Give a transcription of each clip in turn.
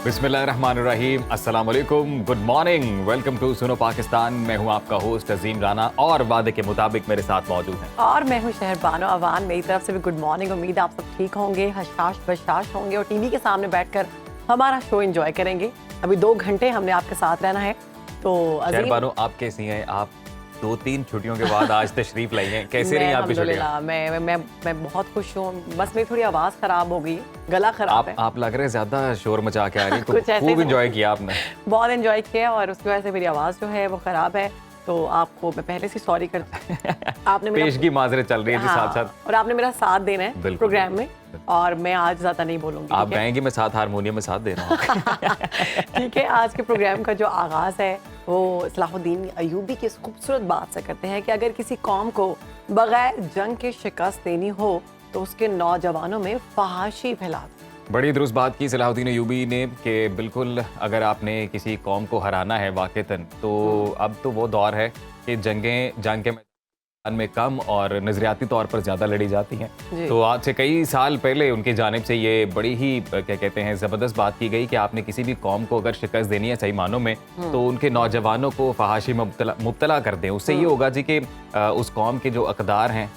बिस्मिल्लाहिर्रहमानिर्रहीम, अस्सलाम वालेकुम, गुड मॉर्निंग, वेलकम टू सुनो पाकिस्तान। मैं हूं आपका होस्ट अजीम राना और वादे के मुताबिक मेरे साथ मौजूद हैं और मैं हूं शहर बानो अवान। मेरी तरफ से भी गुड मॉर्निंग। उम्मीद आप सब ठीक होंगे, हशाश बशाश होंगे और टीवी के सामने बैठकर हमारा शो एंजॉय करेंगे। अभी 2 घंटे हमने आपके साथ रहना है। तो शहर बानो, आप कैसी हैं? आप 2-3 छुट्टियों के बाद आज तशरीफ लाई हैं, कैसे रही आपकी छुट्टियां? मैं बहुत खुश हूँ। बस मेरी थोड़ी आवाज़ खराब हो गई, गला खराब है। आप लग रहे हैं ज्यादा शोर मचा के आ रही, कुछ ऐसे खूब ही एंजॉय किया आपने। बहुत एंजॉय किया और उसकी वजह से मेरी आवाज़ जो है वो खराब है। तो आपको मैं पहले से सॉरी करती हूँ। आपने पेशगी माजरत चल रही है जी, साथ साथ और आपने मेरा साथ देना है प्रोग्राम में। और मैं आज ज्यादा नहीं बोलूंगी। आप गाएंगे, मैं साथ हारमोनियम में साथ दे रहा हूँ। ठीक है। आज के प्रोग्राम का जो आगाज है वो सलाहुद्दीन अयूबी की इस खूबसूरत बात से करते हैं कि अगर किसी कौम को बगैर जंग के शिकस्त देनी हो तो उसके नौजवानों में फहाशी फैला दो। बड़ी दुरुस्त बात की सलाहुद्दीन अयूबी ने कि बिल्कुल अगर आपने किसी कौम को हराना है वाक़तन, तो अब तो वो दौर है कि जंग के मैदान में कम और नज़रियाती तौर पर ज़्यादा लड़ी जाती हैं। तो आज से कई साल पहले उनकी जानिब से ये बड़ी ही क्या कहते हैं ज़बरदस्त बात की गई कि आपने किसी भी कौम को अगर शिकस्त देनी है सही मानों में, तो उनके नौजवानों को फहाशी में मुब्तला कर दें। उससे ये होगा जी कि उस कौम के जो अक़दार हैं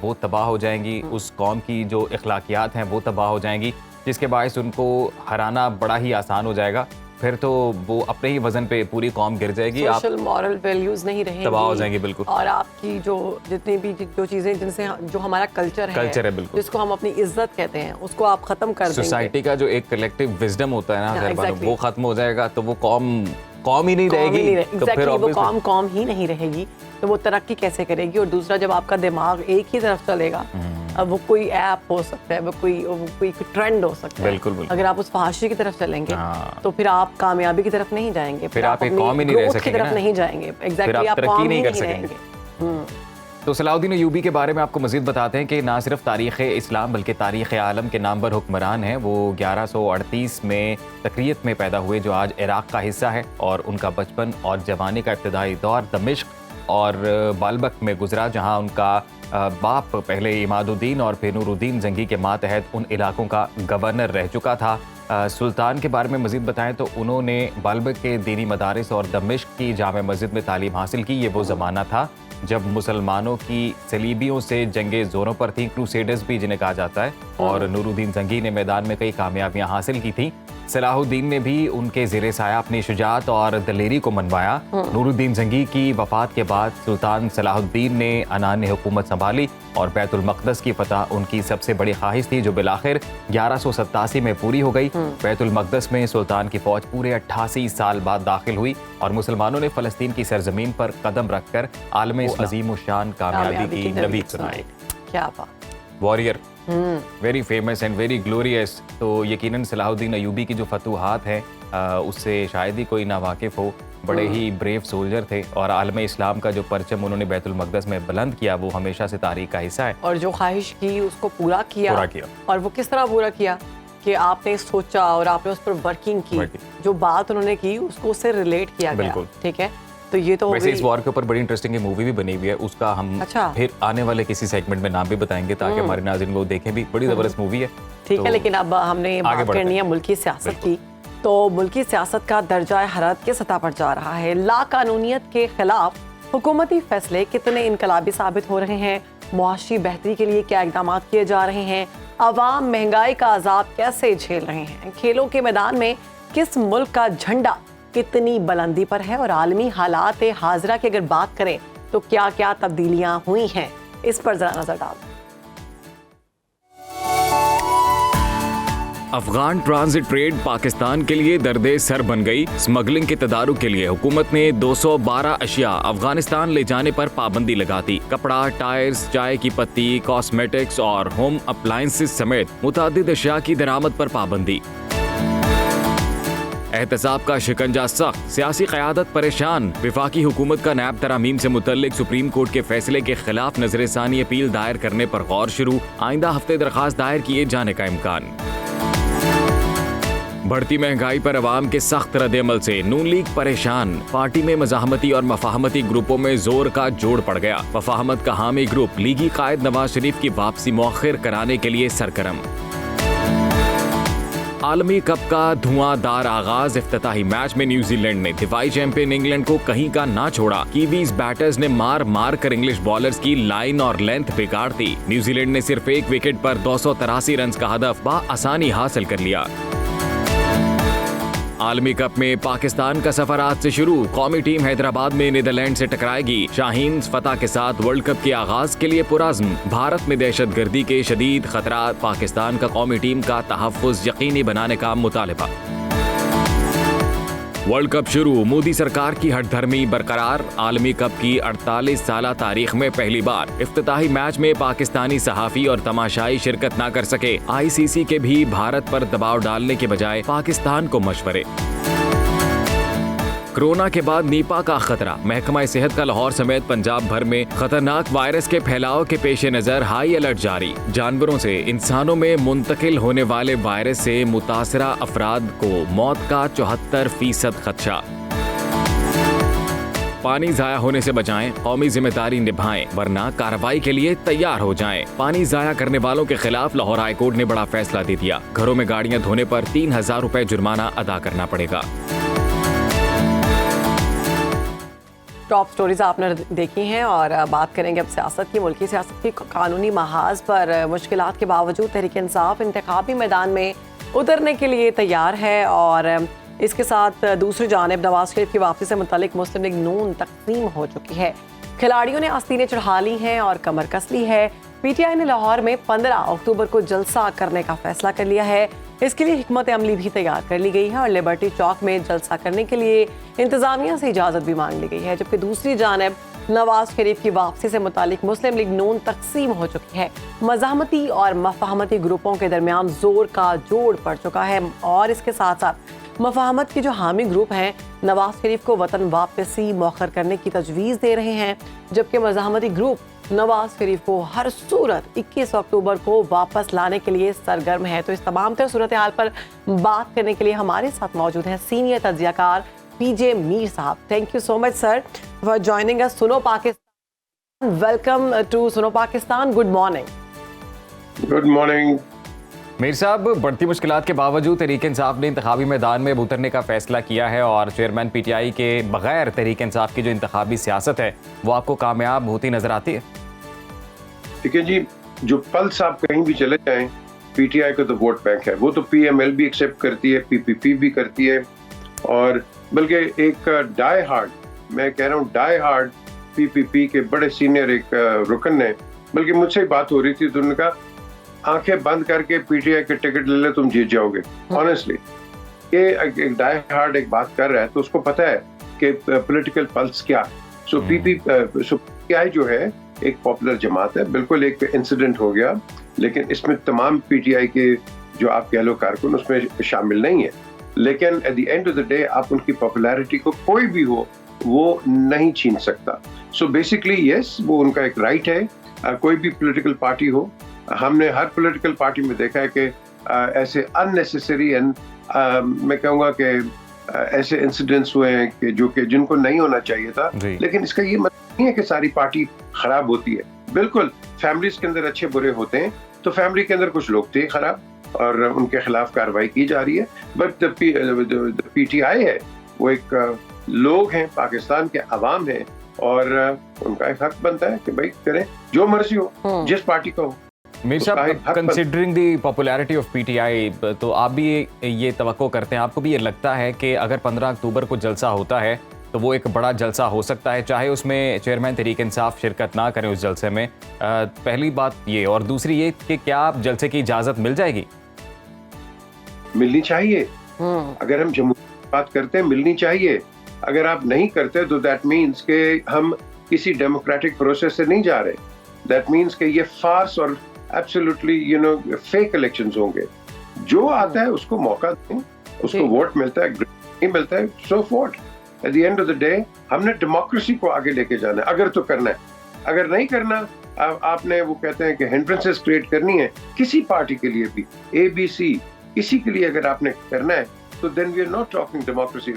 वो तबाह हो जाएंगी, उस कौम की जो अखलाकियात हैं वो तबाह हो जाएंगी, जिसके बायस उनको हराना बड़ा ही आसान हो जाएगा। फिर तो वो अपने ही वजन पे पूरी कौम गिर जाएगी, सोशल मॉरल वैल्यूज नहीं रहेंगी, तबाह हो जाएंगी बिल्कुल। और आपकी जो जितनी भी जो चीजें जिनसे जो हमारा कल्चर है बिल्कुल, जिसको हम अपनी इज्जत कहते हैं, उसको आप खत्म कर देंगे। सोसाइटी का जो एक कलेक्टिव विजडम होता है ना, वो खत्म हो जाएगा, तो वो कौम ही नहीं रहेगी। तो फिर वो कौम ही नहीं रहेगी, तो वो तरक्की कैसे करेगी? और दूसरा, जब आपका दिमाग एक ही तरफ चलेगा, अब वो कोई ऐप हो सकता है, वो कोई ट्रेंड हो सकता है, बिल्कुल। अगर आप उस फहाशी की तरफ चलेंगे तो फिर आप कामयाबी की तरफ नहीं जाएंगे, फिर आप एक कौम ही नहीं रह सकेंगे, की तरफ नहीं जाएंगे। एग्जैक्टली, आप तरक्की नहीं कर सकेंगे। तो सलाहुद्दीन अयूबी के बारे में आपको मज़ीद बताते हैं कि ना सिर्फ तारीख़ इस्लाम बल्कि तारीख़ आलम के नामवर हुक्मरान हैं। वो 1138 में तकरीयत में पैदा हुए, जो आज इराक़ का हिस्सा है, और उनका बचपन और जवानी का इब्तदाई दौर दमिश्क और बालबक में गुजरा, जहाँ उनका बाप पहले इमादुद्दीन और फिर नूरुद्दीन जंगी के मातहत उन इलाकों का गवर्नर रह चुका था। सुल्तान के बारे में मज़ीद बताएं तो उन्होंने बालबक के दीनी मदारिस और दमिश्क की जामे मस्जिद में तालीम हासिल की। ये वो ज़माना था जब मुसलमानों की सलीबियों से जंगें ज़ोरों पर थीं, क्रूसेडर्स भी जिन्हें कहा जाता है, और नूरुद्दीन जंगी ने मैदान में कई कामयाबियां हासिल की थीं। सलाहुद्दीन ने भी उनके ज़ेरे साया अपनी शुजाअत और दलेरी को मनवाया। नूरुद्दीन जंगी की वफ़ात के बाद सुल्तान सलाहुद्दीन ने अनान हुकूमत संभाली और बैतुल मक़दस की फतह उनकी सबसे बड़ी ख्वाहिश थी, जो बिलाखिर 1187 में पूरी हो गई। बैतुल मक़दस में सुल्तान की फ़ौज पूरे 88 साल बाद दाखिल हुई और मुसलमानों ने फ़लस्तीन की सरजमीन पर कदम रखकर आलम अज़ीम शान कामयाबी की नबीद सुनाई। क्या बात, warrior, very famous and very glorious. तो यकीनन सलाहुद्दीन अयूबी की जो फतूहात हैं उससे शायद ही कोई नावाकिफ़ हो। बड़े ही ब्रेव सोल्जर थे और आलम इस्लाम का जो परचम उन्होंने बैतुल मक़दस में बुलंद किया, वो हमेशा से तारीख का हिस्सा है। और जो ख्वाहिश की उसको पूरा किया। और वो किस तरह पूरा किया कि आपने सोचा और आपने उस पर वर्किंग की, जो बात उन्होंने की उसको उससे रिलेट किया गया। ठीक है, तो ये तो वैसे इस वॉर के ऊपर बड़ी इंटरेस्टिंग मूवी भी बनी हुई है, उसका हम फिर आने वाले किसी सेगमेंट में नाम भी बताएंगे ताकि हमारे नाज़रीन वो देखें भी। बड़ी ज़बरदस्त मूवी है। ठीक है, लेकिन अब हमने बात करनी है मुल्की सियासत की। तो मुल्की सियासत का दर्जा हरारत के सतह पर जा रहा है। लाकानूनियत के खिलाफ हुकूमती फैसले कितने इनकलाबी साबित हो रहे हैं? मुआशी बेहतरी के लिए क्या इक़दाम किए जा रहे हैं? अवाम महंगाई का अजाब कैसे झेल रहे हैं? खेलों के मैदान में किस मुल्क का झंडा कितनी बुलंदी पर है? और आलमी हालात हाजरा की अगर बात करें तो क्या क्या तब्दीलियां हुई हैं, इस पर जरा नजर डाल। अफगान ट्रांजिट ट्रेड पाकिस्तान के लिए दर्दे सर बन गई। स्मगलिंग के तदारुक के लिए हुकूमत ने 212 अशिया अफगानिस्तान ले जाने पर पाबंदी लगा दी। कपड़ा, टायर्स, चाय की पत्ती, कॉस्मेटिक्स और होम अप्लायंसेस समेत मुतादिद अशिया की दरामद पर पाबंदी। एहतसाब का शिकंजा सख्त, सियासी क़यादत परेशान। विफाकी हुकूमत का नैब तरामीम से मुतल्लिक सुप्रीम कोर्ट के फैसले के खिलाफ नजरसानी अपील दायर करने पर गौर शुरू। आइंदा हफ्ते दरखास्त दायर किए जाने का इम्कान। बढ़ती महंगाई पर अवाम के सख्त रद्द-ए-अमल से नून लीग परेशान। पार्टी में मज़ाहमती और मफाहमती ग्रुपों में जोर का जोड़ पड़ गया। मफाहमत का हामी ग्रुप लीगी कायद नवाज शरीफ की वापसी मौखिर कराने के लिए सरगर्म। आलमी कप का धुआंधार आगाज। इफ्तिताही मैच में न्यूजीलैंड ने दिफाई चैंपियन इंग्लैंड को कहीं का ना छोड़ा। कीवीज बैटर्स ने मार मार कर इंग्लिश बॉलर्स की लाइन और लेंथ बिगाड़ दी। न्यूजीलैंड ने सिर्फ एक विकेट पर 283 रन का हदफ आसानी हासिल कर लिया। आलमी कप में पाकिस्तान का सफर आज से शुरू। कौमी टीम हैदराबाद में नीदरलैंड से टकराएगी। शाहीन फतह के साथ वर्ल्ड कप के आगाज के लिए पुरअज़्म। भारत में दहशतगर्दी के शदीद खतरात। पाकिस्तान का कौमी टीम का तहफ़्फ़ुज़ यकीनी बनाने का मुतालिबा। वर्ल्ड कप शुरू। मोदी सरकार की हठधर्मी बरकरार। आलमी कप की 48 साला तारीख में पहली बार इफ्तिताही मैच में पाकिस्तानी सहाफ़ी और तमाशाई शिरकत ना कर सके। ICC के भी भारत पर दबाव डालने के बजाय पाकिस्तान को मशवरे। कोरोना के बाद नीपा का खतरा। महकमा सेहत का लाहौर समेत पंजाब भर में खतरनाक वायरस के फैलाव के पेश नज़र हाई अलर्ट जारी। जानवरों से इंसानों में मुंतकिल होने वाले वायरस से मुतासरा अफराद को मौत का 74% खदशा। पानी जाया होने से बचाएं, कौमी जिम्मेदारी निभाएं, वरना कार्रवाई के लिए तैयार हो जाएं। पानी जाया करने वालों के खिलाफ लाहौर हाई कोर्ट ने बड़ा फैसला दे दिया। घरों में गाड़ियां धोने पर 3000 रुपए जुर्माना अदा करना पड़ेगा। टॉप स्टोरीज आपने देखी हैं और बात करेंगे अब सियासत की। मुल्की सियासत की कानूनी महाज पर मुश्किलात के बावजूद तहरीक इंसाफ इंतखाबी मैदान में उतरने के लिए तैयार है और इसके साथ दूसरी जानिब नवाज शरीफ की वापसी से मुतालिक मुस्लिम लीग नून तकसीम हो चुकी है। खिलाड़ियों ने आस्तीनें चढ़ा ली हैं और कमर कस ली है। PTI ने लाहौर में 15 अक्टूबर को जलसा करने का फैसला कर लिया है। इसके लिए हिकमत अमली भी तैयार कर ली गई है और लिबर्टी चौक में जलसा करने के लिए इंतजामिया से इजाज़त भी मांग ली गई है। जबकि दूसरी जानिब नवाज शरीफ की वापसी से मुतालिक मुस्लिम लीग नून तकसीम हो चुकी है। मज़ाहमती और मफाहमती ग्रुपों के दरमियान जोर का जोड़ पड़ चुका है और इसके साथ साथ मफाहमत के जो हामी ग्रुप हैं नवाज शरीफ को वतन वापसी मौखर करने की तजवीज़ दे रहे हैं, जबकि मज़ाहमती ग्रुप नवाज शरीफ को हर सूरत 21 अक्टूबर को वापस लाने के लिए सरगर्म है। तो इस तमाम तरह सूरत हाल पर बात करने के लिए हमारे साथ मौजूद हैं सीनियर तज्जियाकार PJ मीर साहब। Thank you so much sir for joining us. सुनो पाकिस्तान, वेलकम टू सुनो Pakistan. Good morning. Good morning Mir साहब, बढ़ती मुश्किलात के बावजूद तहरीक इंसाफ ने इंतखाबी मैदान में उतरने का फैसला किया है और चेयरमैन PTI के बगैर तहरीक इंसाफ की जो इंतखाबी सियासत है वो आपको कामयाब होती नजर आती है? देखिए जी, जो पल्स आप कहीं भी चले जाएं, PTI का तो वोट बैंक है। वो तो PML भी एक्सेप्ट करती है, PPP भी करती है और बल्कि एक डाई हार्ड, मैं कह रहा हूँ डाई हार्ड PPP के बड़े सीनियर एक रुकन ने, बल्कि मुझसे बात हो रही थी तो उन्होंने कहा आंखें बंद करके PTI के टिकट ले ले, तुम जीत जाओगे। ऑनेस्टली ये एक डाई हार्ड एक बात कर रहा है तो उसको पता है कि पॉलिटिकल पल्स क्या। सो PTI जो है एक पॉपुलर जमात है। बिल्कुल एक इंसिडेंट हो गया, लेकिन इसमें तमाम PTI के जो आप कह लो कारकुन उसमें शामिल नहीं है। लेकिन eight the end of the day आप उनकी पॉपुलैरिटी को कोई भी हो वो नहीं छीन सकता। सो बेसिकली यस, वो उनका एक राइट है। कोई भी पॉलिटिकल पार्टी हो, हमने हर पॉलिटिकल पार्टी में देखा है कि ऐसे अननेसेसरी एंड मैं कहूँगा कि ऐसे इंसिडेंट्स हुए हैं कि जो कि जिनको नहीं होना चाहिए था। लेकिन इसका ये मतलब नहीं है कि सारी पार्टी खराब होती है। बिल्कुल फैमिलीज के अंदर अच्छे बुरे होते हैं, तो फैमिली के अंदर कुछ लोग थे खराब और उनके खिलाफ कार्रवाई की जा रही है। बट PTI है वो एक लोग हैं, पाकिस्तान के अवाम हैं और उनका एक हक बनता है कि भाई करें जो मर्जी हो, जिस पार्टी का हो। मीर साहब, considering the popularity of PTI, तो आप भी ये तवक्को करते हैं, आपको भी ये लगता है कि अगर 15 अक्टूबर को जलसा होता है तो वो एक बड़ा जलसा हो सकता है, चाहे उसमें चेयरमैन तहरीक इंसाफ शिरकत ना करें उस जलसे में? पहली बात ये, और दूसरी ये कि क्या आप जलसे की इजाज़त मिल जाएगी? मिलनी चाहिए। अगर हम जम्मू की बात करते हैं, मिलनी चाहिए। अगर आप नहीं करते तो दैट मीन्स के हम किसी डेमोक्रेटिक प्रोसेस से नहीं जा रहे। दैट मीन्स के ये फार्स और एब्सोल्युटली फेक इलेक्शंस होंगे। जो आता है उसको मौका दें, उसको वोट मिलता है, नहीं मिलता है so vote. At the end of the day हमने डेमोक्रेसी को आगे लेके जाना है। अगर तो करना है, अगर नहीं करना, आपने वो कहते हैं कि हिंड्रेंसेस क्रिएट करनी है किसी पार्टी के लिए भी, ABC किसी के लिए अगर आपने करना है तो then we are not talking democracy.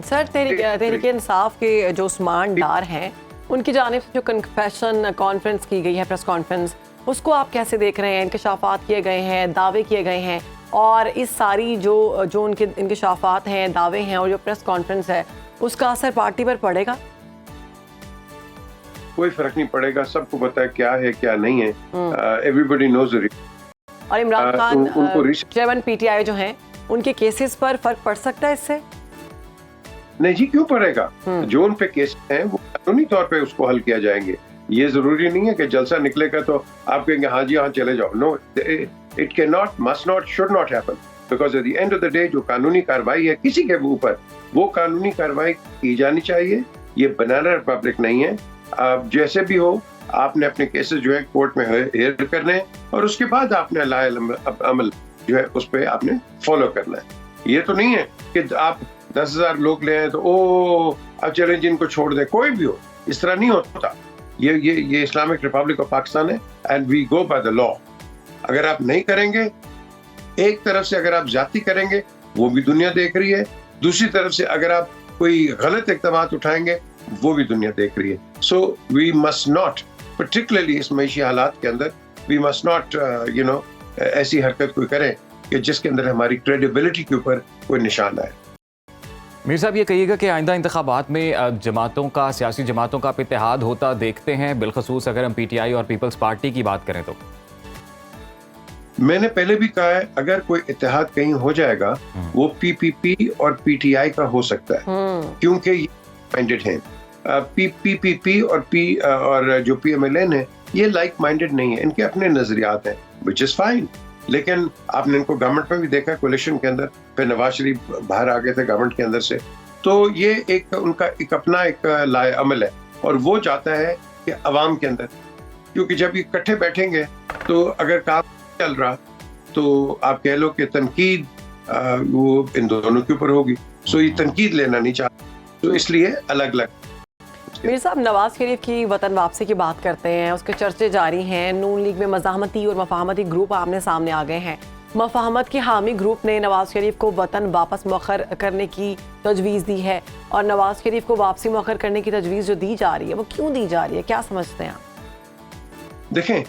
Sir, Tehreek Insaf के जो उस्मान डार हैं उनकी जानिब से जो कन्फेशन कॉन्फ्रेंस की गई है, प्रेस कॉन्फ्रेंस, उसको आप कैसे देख रहे हैं? इंकशाफात किए गए हैं, दावे किए गए हैं, और इस सारी जो उनके इंकशाफात हैं, दावे हैं और जो प्रेस कॉन्फ्रेंस है, उसका असर पार्टी पर पड़ेगा? कोई फर्क नहीं पड़ेगा, सबको पता है क्या है क्या नहीं है, एवरीबॉडी नोज। और इमरान खान चेयरमैन पीटीआई जो हैं, उनके केसेस पर फर्क पड़ सकता है इससे? नहीं जी, क्यों पड़ेगा? जो उन पे केस हैं वो कानूनी तौर पे उसको हल किया जाएंगे। ये जरूरी नहीं है कि जलसा निकलेगा तो आप कहेंगे हाँ जी हाँ चले जाओ। No, it can not, must not, should not happen, because at the end of the day जो कानूनी कार्रवाई है किसी के ऊपर, वो कानूनी कार्रवाई की जानी चाहिए। ये बनाना रिपब्लिक नहीं है। आप जैसे भी हो, आपने अपने केसेस जो है कोर्ट में हेयर करने हैं और उसके बाद आपने लायल अमल जो है उस पर आपने फॉलो करना है। ये तो नहीं है कि आप 10,000 लोग ले आए तो ओ अब चलें जिनको छोड़ दें। कोई भी हो, इस तरह नहीं होता। ये इस्लामिक रिपब्लिक ऑफ पाकिस्तान है and we go by the law. अगर आप नहीं करेंगे, एक तरफ से अगर आप जाति करेंगे वो भी दुनिया देख रही है, दूसरी तरफ से अगर आप कोई गलत इक़दामात उठाएंगे वो भी दुनिया देख रही है। So we must not, particularly इस मईशी हालात के अंदर, वी मस्ट नॉट ऐसी हरकत कोई करें कि जिसके अंदर हमारी क्रेडिबिलिटी के ऊपर कोई निशान आए। मीर साहब, ये कहिएगा कि आइंदा इंतखाबात में जमातों का, सियासी जमातों का इत्तेहाद होता देखते हैं, बिलखसूस अगर हम पीटीआई और पीपल्स पार्टी की बात करें तो? मैंने पहले भी कहा है, अगर कोई इत्तेहाद कहीं हो जाएगा वो पीपीपी और पीटीआई का हो सकता है, क्योंकि ये माइंडेड हैं। पीपीपी और जो पीएमएलएन है ये लाइक माइंडेड नहीं है, इनके अपने नजरियात हैं, विच इज फाइन। लेकिन आपने इनको गवर्नमेंट में भी देखा, कोalition के अंदर, फिर नवाज शरीफ बाहर आ गए थे गवर्नमेंट के अंदर से, तो ये एक उनका एक अपना एक लाए अमल है और वो जाता है कि अवाम के अंदर, क्योंकि जब ये इकट्ठे बैठेंगे तो अगर काम चल रहा तो आप कह लो कि तनकीद वो इन दोनों के ऊपर होगी। सो ये तनकीद लेना नहीं चाहते, तो इसलिए अलग अलग। मीर साहब, नवाज शरीफ की वतन वापसी की बात करते हैं, उसके चर्चे जारी हैं। नून लीग में मज़ाहमती और मफाहमती ग्रुप आमने सामने आ गए हैं। मफाहमत के हामी ग्रुप ने नवाज शरीफ को वतन वापस मौखर करने की तजवीज़ दी है, और नवाज शरीफ को वापसी मौखर करने की तजवीज़ जो दी जा रही है वो क्यों दी जा रही है, क्या समझते हैं आप? देखें,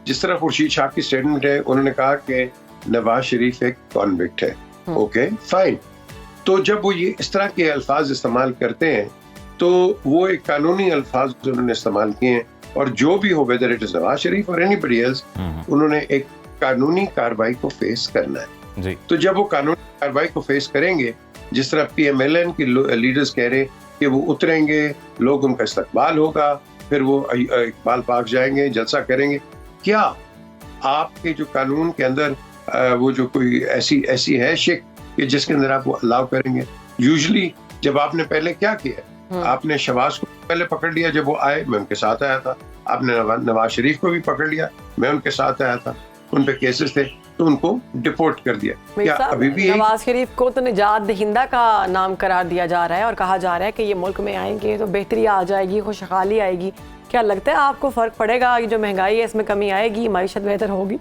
जिस तरह खुर्शीद शाह की स्टेटमेंट है, उन्होंने कहा कि नवाज शरीफ एक कॉन्विक्ट है। ओके फाइन, तो जब वो ये इस तरह के अल्फाज इस्तेमाल करते हैं तो वो एक कानूनी अल्फाज उन्होंने इस्तेमाल किए हैं, और जो भी हो, whether it is Nawaz Sharif और एनीबडी एल्स, उन्होंने एक कानूनी कार्रवाई को फेस करना है जी। तो जब वो कानूनी कार्रवाई को फेस करेंगे, जिस तरह पीएमएलएन के लीडर्स कह रहे कि वो उतरेंगे, लोग उनका इस्तकबाल होगा, फिर वो इकबाल पार्क जाएंगे, जलसा करेंगे, क्या आपके जो कानून के अंदर वो जो कोई ऐसी है शिक कि जिसके अंदर आप वो अलाउ करेंगे? यूजुअली जब आपने पहले क्या किया, आपने शहबाज को पहले पकड़ लिया, जब वो आए मैं उनके साथ आया था। आपने नवाज शरीफ को भी पकड़ लिया, मैं उनके साथ आया था, उन पे केसेस थे तो उनको डिपोर्ट कर दिया। क्या अभी भी नवाज शरीफ को तो निजात दहिंदा का नाम करार दिया जा रहा है और कहा जा रहा है कि ये मुल्क में आएंगे तो बेहतरी आ जाएगी, खुशहाली आएगी। क्या लगता है आपको फर्क पड़ेगा? ये जो महंगाई है इसमें कमी आएगी, माईशत बेहतर होगी?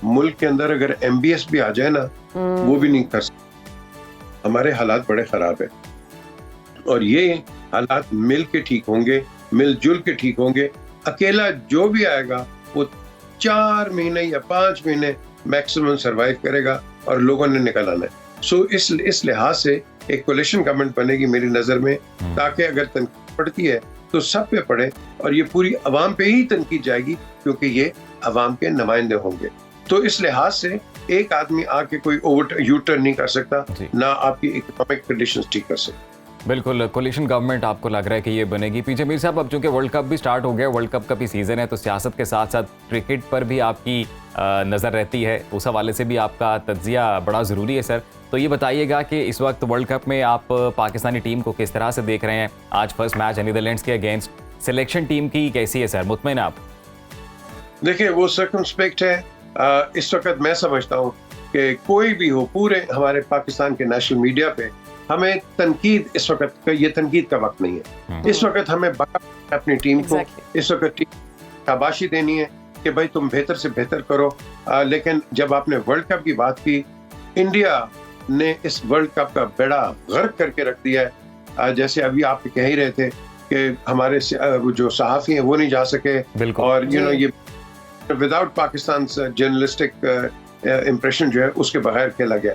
मुल्क के अंदर अगर एमबीएस भी आ जाए ना, वो भी नहीं कर सकते। हमारे हालात बड़े खराब है, और ये हालात मिल के ठीक होंगे, मिलजुल के ठीक होंगे। अकेला जो भी आएगा वो 4 महीने या 5 महीने मैक्सिमम सरवाइव करेगा और लोगों ने निकल आना है। सो इस लिहाज से एक कोलिशन गवर्नमेंट बनेगी मेरी नजर में, ताकि अगर तनकीद पड़ती है तो सब पे पड़े, और ये पूरी अवाम पे ही तनकीद जाएगी, क्योंकि ये अवाम के नुमाइंदे होंगे। तो इस लिहाज से एक आदमी आके कोई ओवर यू टर्न नहीं कर सकता, ना आपकी इकोनॉमिक कंडीशंस ठीक कर सकता। बिल्कुल, कोलिशन गवर्नमेंट आपको लग रहा है कि ये बनेगी। पीछे मीर साहब, अब चूंकि वर्ल्ड कप भी स्टार्ट हो गया, वर्ल्ड कप का भी सीजन है, तो सियासत के साथ साथ क्रिकेट पर भी आपकी नज़र रहती है, उस हवाले से भी आपका तज्जिया बड़ा ज़रूरी है सर। तो ये बताइएगा कि इस वक्त वर्ल्ड कप में आप पाकिस्तानी टीम को किस तरह से देख रहे हैं? आज फर्स्ट मैच है नीदरलैंड्स के अगेंस्ट, सिलेक्शन टीम की कैसी है सर, मुतमईन आप? देखिए, वो सर्कमस्पेक्ट है। इस वक्त मैं समझता हूँ कि कोई भी हो, पूरे हमारे पाकिस्तान के नेशनल मीडिया पे हमें तनकीद, इस वक्त ये तनकीद का वक्त नहीं है। इस वक्त हमें अपनी टीम को इस वक्त टीम शाबाशी देनी है कि भाई तुम बेहतर से बेहतर करो। लेकिन जब आपने वर्ल्ड कप की बात की, इंडिया ने इस वर्ल्ड कप का बेड़ा गर्क करके रख दिया है। जैसे अभी आप कह ही रहे थे कि हमारे जो सहाफ़ी हैं वो नहीं जा सके, और ये विदाउट पाकिस्तान जर्नलिस्टिक इम्प्रेशन जो है उसके बगैर खेला गया।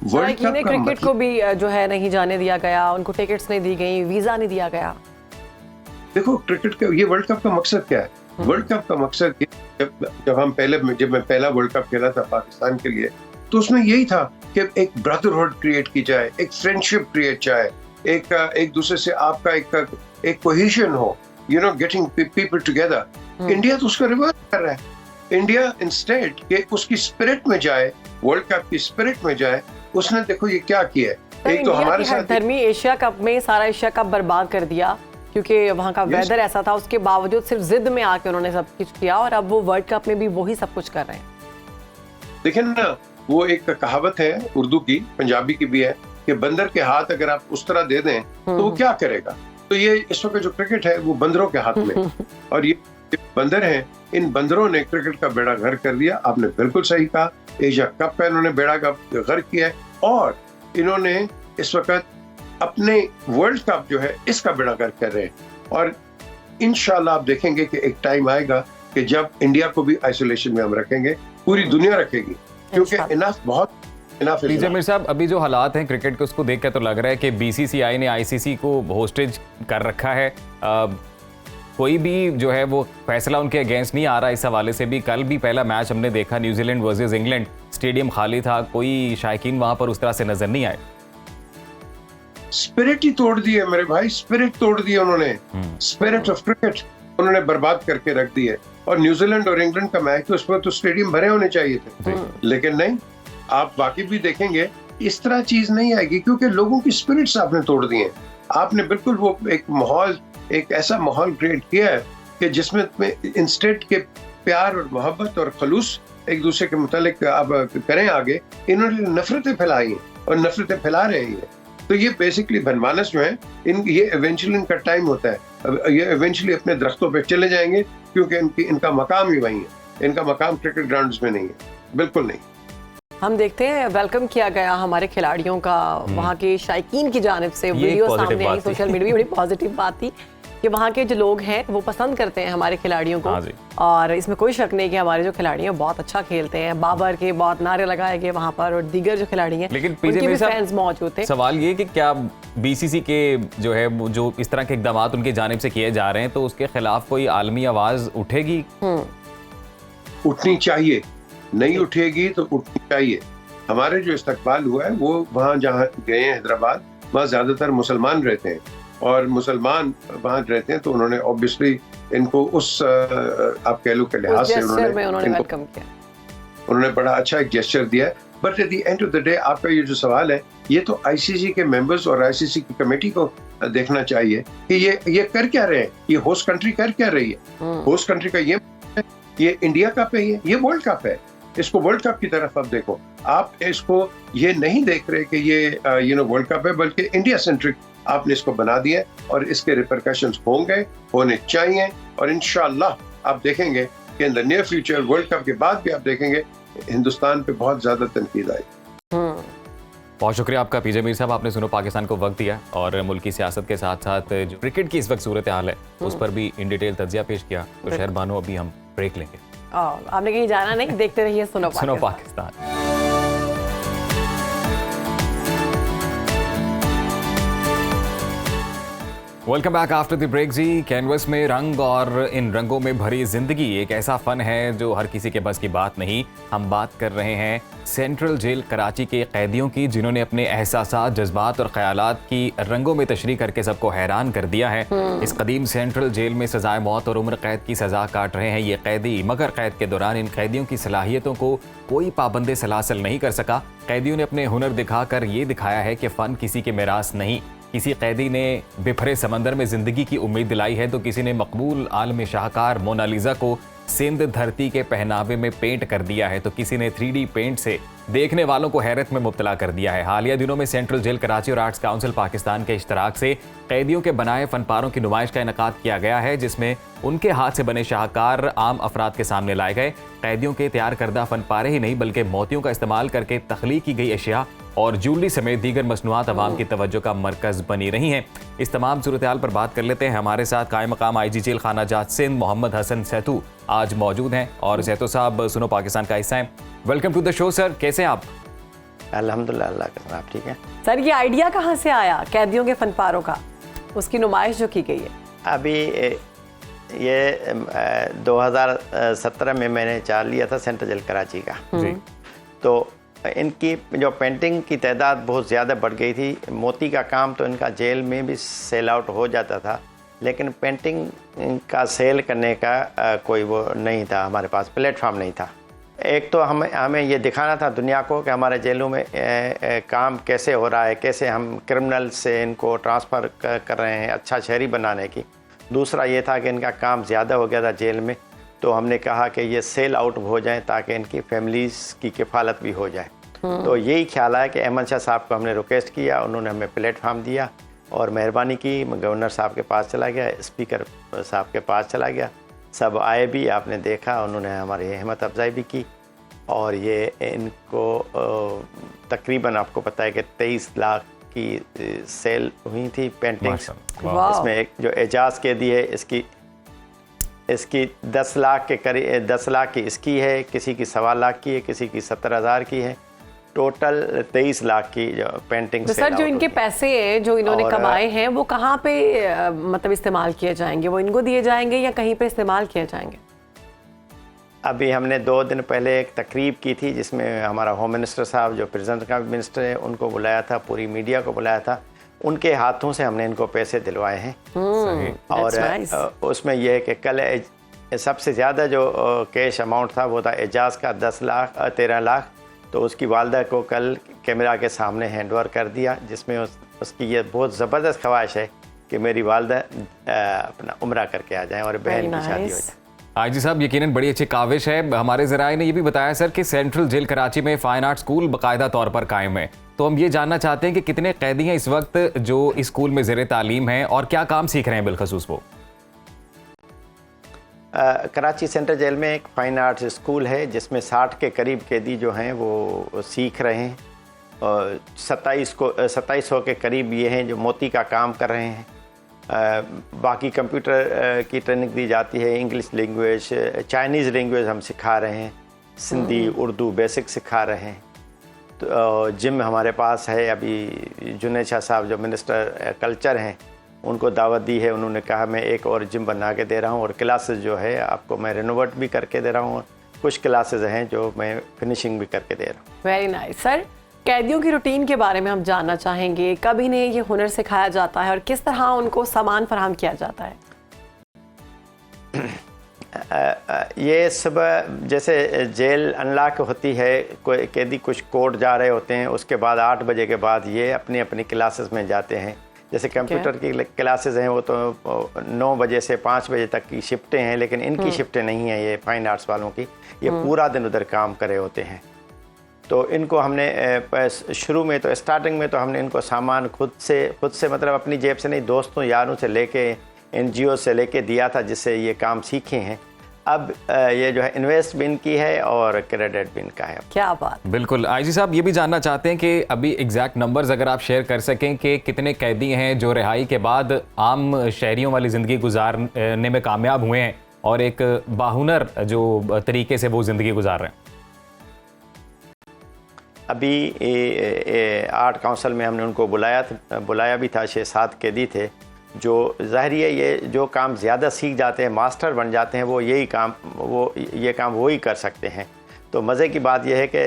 वर्ल्ड कप का क्रिकेट को भी जो है नहीं जाने दिया गया, उनको टिकट्स नहीं दी गई, वीजा नहीं दिया गया। देखो क्रिकेट का ये वर्ल्ड कप का मकसद क्या है? वर्ल्ड कप का मकसद जब मैं पहला वर्ल्ड कप खेला था पाकिस्तान के लिए, तो उसमें यही था कि एक ब्रदरहुड क्रिएट की जाए, एक फ्रेंडशिप क्रिएट जाए, एक दूसरे से आपका एक कोहेशन हो, you know, getting people together. India तो उसका रिवर्स कर रहा है। इंडिया इंस्टेड के उसकी स्पिरिट में जाए, वर्ल्ड कप की स्पिरिट में जाए, उसने देखो ये क्या किया है। एक तो हमारे साथ धर्मी एशिया कप में सारा एशिया कप बर्बाद कर दिया क्योंकि वहाँ का वेदर ऐसा था, उसके बावजूद सिर्फ जिद में आके उन्होंने सब कुछ किया, और अब वो वर्ल्ड कप में भी वही सब कुछ कर रहे हैं। देखिए ना, वो एक कहावत है उर्दू की, पंजाबी की भी है, कि बंदर के हाथ अगर आप उस तरह दे दें तो वो क्या करेगा। तो ये इस वक्त जो क्रिकेट है वो बंदरों के हाथ में, और ये बंदर हैं, इन बंदरों ने क्रिकेट का बेड़ा गर्क कर दिया। आपने बिल्कुल सही कहा, एशिया कप का इन्होंने बेड़ा गर्क किया है, और इन्होंने इस वक्त अपने वर्ल्ड कप जो है इसका बेड़ा गर्क कर रहे हैं। और इंशाल्लाह आप देखेंगे कि एक टाइम आएगा कि जब इंडिया को भी आइसोलेशन में हम रखेंगे, पूरी दुनिया रखेगी, क्योंकि इनफ पीजे मीर साहब, अभी जो हालात हैं क्रिकेट के, उसको देख कर तो लग रहा है कि बीसीसीआई ने आईसीसी को होस्टेज कर रखा है। कोई भी जो है वो फैसला उनके अगेंस्ट नहीं आ रहा। इस हवाले से भी कल भी पहला मैच हमने देखा, न्यूजीलैंड वर्सेस इंग्लैंड, स्टेडियम खाली था, कोई शायकीन वहां पर उस तरह से नजर नहीं आए। स्पिरिट ही तोड़ दी है मेरे भाई, स्पिरिट तोड़ दी है उन्होंने, स्पिरिट ऑफ क्रिकेट उन्होंने बर्बाद करके रख दी है। और न्यूजीलैंड और इंग्लैंड का मैच तो उस पर तो स्टेडियम भरे होने चाहिए थे, लेकिन नहीं। आप बाकी भी देखेंगे इस तरह चीज नहीं आएगी, क्योंकि लोगों की स्पिरिट्स आपने तोड़ दी हैं। आपने बिल्कुल वो एक ऐसा माहौल क्रिएट किया है कि जिसमें इंस्टेड के प्यार और मोहब्बत और खलूस एक दूसरे के मुतालिक आप करें आगे, इन्होंने नफरतें फैलाई हैं और नफरतें फैला रहे हैं। तो ये बेसिकली बनमानस जो है, ये इवेंचुअली इनका टाइम होता है, ये इवेंचुअली अपने दरख्तों पे चले जाएंगे, क्योंकि इनका मकाम ही वही है। इनका मकाम क्रिकेट ग्राउंड्स में नहीं है, बिल्कुल नहीं। हम देखते हैं वेलकम किया गया हमारे खिलाड़ियों का वहाँ के शायकीन की जानिब से, वीडियो सामने आई सोशल मीडिया, बड़ी पॉजिटिव बात थी कि वहाँ के जो लोग हैं वो पसंद करते हैं हमारे खिलाड़ियों को। और इसमें कोई शक नहीं कि हमारे जो खिलाड़ी हैं बहुत अच्छा खेलते हैं। बाबर के बहुत नारे लगाए गए वहाँ पर, और दीगर जो खिलाड़ी हैं लेकिन उनके भी फैंस मौजूद थे। सवाल ये कि क्या बीसीसी के जो है जो इस तरह के इकदाम उनकी जानिब से किए जा रहे हैं, तो उसके खिलाफ कोई आलमी आवाज उठेगी? उठनी चाहिए, नहीं उठेगी तो उठनी चाहिए। हमारे जो इस्तकबाल हुआ है वो वहाँ जहाँ गए हैं हैदराबाद, वहाँ ज्यादातर मुसलमान रहते हैं, और मुसलमान वहाँ रहते हैं, तो उन्होंने ऑब्वियसली इनको उस आप कह लो के लिहाज से उन्होंने वेलकम किया। उन्होंने बड़ा अच्छा एक जेस्चर दिया है। But at the end of the day आपका ये जो सवाल है, ये तो आईसीसी के मेंबर्स और आईसीसी की कमेटी को देखना चाहिए कि ये कर क्या रहे हैं, ये होस्ट कंट्री कर क्या रही है। होस्ट कंट्री का ये इंडिया कप है, ये वर्ल्ड कप है, इसको वर्ल्ड कप की तरफ अब देखो। आप इसको ये नहीं देख रहे कि ये वर्ल्ड कप है, बल्कि इंडिया सेंट्रिक आपने इसको बना दिया, और इसके रिपरकशंस होंगे, होने चाहिए। और इंशाअल्लाह आप देखेंगे कि in the near future, world cup के बाद भी आप देखेंगे हिंदुस्तान पे बहुत ज्यादा तनकीद आई। बहुत शुक्रिया आपका पीजे मीर साहब, आपने सुनो पाकिस्तान को वक्त दिया और मुल्क की सियासत के साथ साथ जो क्रिकेट की इस वक्त सूरत हाल है उस पर भी इन डिटेल तज्जिया पेश किया। तो शहर बानो, अभी हम ब्रेक लेंगे। आपने कहीं जाना नहीं, देखते रहिए सुनो Pakistan. Welcome back after the break जी। कैनवस में रंग और इन रंगों में भरी जिंदगी एक ऐसा फन है जो हर किसी के बस की बात नहीं। हम बात कर रहे हैं सेंट्रल जेल कराची के कैदियों की, जिन्होंने अपने एहसासात, जज्बात और ख्यालात की रंगों में तशरीह करके सबको हैरान कर दिया है। इस कदीम सेंट्रल जेल में सजाए मौत और उम्र कैद की सजा काट रहे हैं ये कैदी, मगर कैद के दौरान इन कैदियों की सलाहियतों को कोई पाबंद सलासल नहीं कर सका। कैदियों ने अपने हुनर दिखाकर ये दिखाया है कि फ़न किसी के मिरास नहीं। किसी कैदी ने बिफरे समंदर में जिंदगी की उम्मीद दिलाई है, तो किसी ने मकबूल आलम शाहकार मोनालिजा को सिंध धरती के पहनावे में पेंट कर दिया है, तो किसी ने 3D पेंट से देखने वालों को हैरत में मुब्तला कर दिया है। हालिया दिनों में सेंट्रल जेल कराची और आर्ट्स काउंसिल पाकिस्तान के इश्तराक से कैदियों के बनाए फनपारों की नुमाइश का इनेकाद किया गया है, जिसमें उनके हाथ से बने शाहकार आम अफराद के सामने लाए गए। कैदियों के तैयार करदा फनपारे ही नहीं बल्कि मोतियों का इस्तेमाल करके तख्लीक की गई अशिया और ज्वेलरी समेत दीगर मसनूआत अवाम की तवज्जो का मरकज़ बनी रही हैं। इस तमाम सूरत हाल पर बात कर लेते हैं। हमारे साथ कायम मकाम IG जेल खाना जात सिंध मोहम्मद हसन सैतू आज मौजूद हैं और सैतू साहब सुनो पाकिस्तान का हिस्सा हैं। Welcome to the show sir, कैसे हैं आप? अल्हम्दुलिल्लाह, अल्लाह का आप ठीक है सर, ये आइडिया कहाँ से आया कैदियों के फनपारों का, उसकी नुमाइश जो की गई है? अभी ये 2017 में मैंने चार्ज लिया था सेंट्रल जेल कराची का। जी। तो इनकी जो पेंटिंग की तादाद बहुत ज़्यादा बढ़ गई थी। मोती का काम तो इनका जेल में भी सेल आउट हो जाता था, लेकिन पेंटिंग का सेल करने का कोई वो नहीं था, हमारे पास प्लेटफॉर्म नहीं था। एक तो हमें ये दिखाना था दुनिया को कि हमारे जेलों में काम कैसे हो रहा है, कैसे हम क्रिमिनल से इनको ट्रांसफ़र कर रहे हैं अच्छा शहरी बनाने की। दूसरा ये था कि इनका काम ज़्यादा हो गया था जेल में, तो हमने कहा कि ये सेल आउट हो जाए ताकि इनकी फैमिलीज़ की किफ़ालत भी हो जाए। तो यही ख्याल है कि अहमद शाह साहब को हमने रिक्वेस्ट किया, उन्होंने हमें प्लेटफार्म दिया और मेहरबानी की। गवर्नर साहब के पास चला गया, स्पीकर साहब के पास चला गया, सब आए भी, आपने देखा, उन्होंने हमारी हिम्मत अफजाई भी की। और ये इनको तकरीबन आपको पता है कि 23 लाख की सेल हुई थी पेंटिंग्स। इसमें एक जो एजाज कैदी है इसकी 10 लाख के करीब 10 लाख की इसकी है, किसी की 1.25 लाख की है, किसी की 70,000 की है। टोटल 23 लाख की जो पेंटिंग। तो सर, जो इनके पैसे हैं जो इन्होंने कमाए हैं वो कहाँ पे मतलब इस्तेमाल किए जाएंगे? वो इनको दिए जाएंगे या कहीं पे इस्तेमाल किए जाएंगे? अभी हमने 2 दिन पहले एक तकरीब की थी जिसमें हमारा होम मिनिस्टर साहब जो प्रेजेंट का मिनिस्टर है उनको बुलाया था, पूरी मीडिया को बुलाया था, उनके हाथों से हमने इनको पैसे दिलवाए हैं। और उसमें यह है कि कल सबसे ज़्यादा जो कैश अमाउंट था वो था एजाज का 13 लाख। तो उसकी वालदा को कल कैमरा के सामने हैंड ओवर कर दिया, जिसमें उसकी ये बहुत ज़बरदस्त ख्वाहिश है कि मेरी वालदा अपना उम्रा करके आ जाएँ और बहन की शादी हो जाए। IG साहब, यकीनन बड़ी अच्छी काविश है। हमारे ज़राए ने ये भी बताया सर कि सेंट्रल जेल कराची में फ़ाइन आर्ट स्कूल बाकायदा तौर पर कायम है। तो हम ये जानना चाहते हैं कि कितने कैदी हैं इस वक्त जो इस स्कूल में ज़ेर तालीम हैं और क्या काम सीख रहे हैं बिलखसूस वो? कराची सेंट्रल जेल में एक फ़ाइन आर्ट्स स्कूल है जिसमें 60 के करीब कैदी जो हैं वो सीख रहे हैं। और 2700 के करीब ये हैं जो मोती का काम कर रहे हैं। बाकी कंप्यूटर की ट्रेनिंग दी जाती है, इंग्लिश लैंग्वेज, चाइनीज़ लैंग्वेज हम सिखा रहे हैं, सिंधी उर्दू बेसिक सिखा रहे हैं। तो जिम हमारे पास है। अभी जुनैद शाह साहब जो मिनिस्टर कल्चर हैं उनको दावत दी है, उन्होंने कहा मैं एक और जिम बना के दे रहा हूँ और क्लासेस जो है आपको मैं रिनोवेट भी करके दे रहा हूँ। कुछ क्लासेस हैं जो मैं फिनिशिंग भी करके दे रहा हूँ। Very nice. सर, कैदियों की रूटीन के बारे में हम जानना चाहेंगे। कब इन्हें ये हुनर सिखाया जाता है और किस तरह उनको सामान फराहम किया जाता है? ये सुबह जैसे जेल अनलॉक होती है, कोई कैदी कुछ कोर्ट जा रहे होते हैं, उसके बाद 8 बजे के बाद ये अपनी अपनी क्लासेस में जाते हैं। जैसे कंप्यूटर की क्लासेस हैं वो तो 9 बजे से 5 बजे तक की शिफ्टें हैं, लेकिन इनकी शिफ्टें नहीं हैं ये फ़ाइन आर्ट्स वालों की। ये पूरा दिन उधर काम करे होते हैं। तो इनको हमने शुरू में तो स्टार्टिंग में तो हमने इनको सामान खुद से मतलब अपनी जेब से नहीं, दोस्तों यारों से लेके NGO से लेके दिया था जिससे ये काम सीखे हैं। अब ये जो है इन्वेस्ट भी इनकी है और क्रेडिट भी इनका है। क्या बात। बिल्कुल। IG साहब, ये भी जानना चाहते हैं कि अभी एग्जैक्ट नंबर्स अगर आप शेयर कर सकें कि कितने कैदी हैं जो रिहाई के बाद आम शहरियों वाली ज़िंदगी गुजारने में कामयाब हुए हैं और एक बाहुनर जो तरीके से वो ज़िंदगी गुजार रहे हैं। अभी आर्ट काउंसिल में हमने उनको बुलाया भी था। 6-7 कैदी थे जो ज़ाहिर है ये जो काम ज़्यादा सीख जाते हैं, मास्टर बन जाते हैं, वो ये काम वो ही कर सकते हैं। तो मज़े की बात यह है कि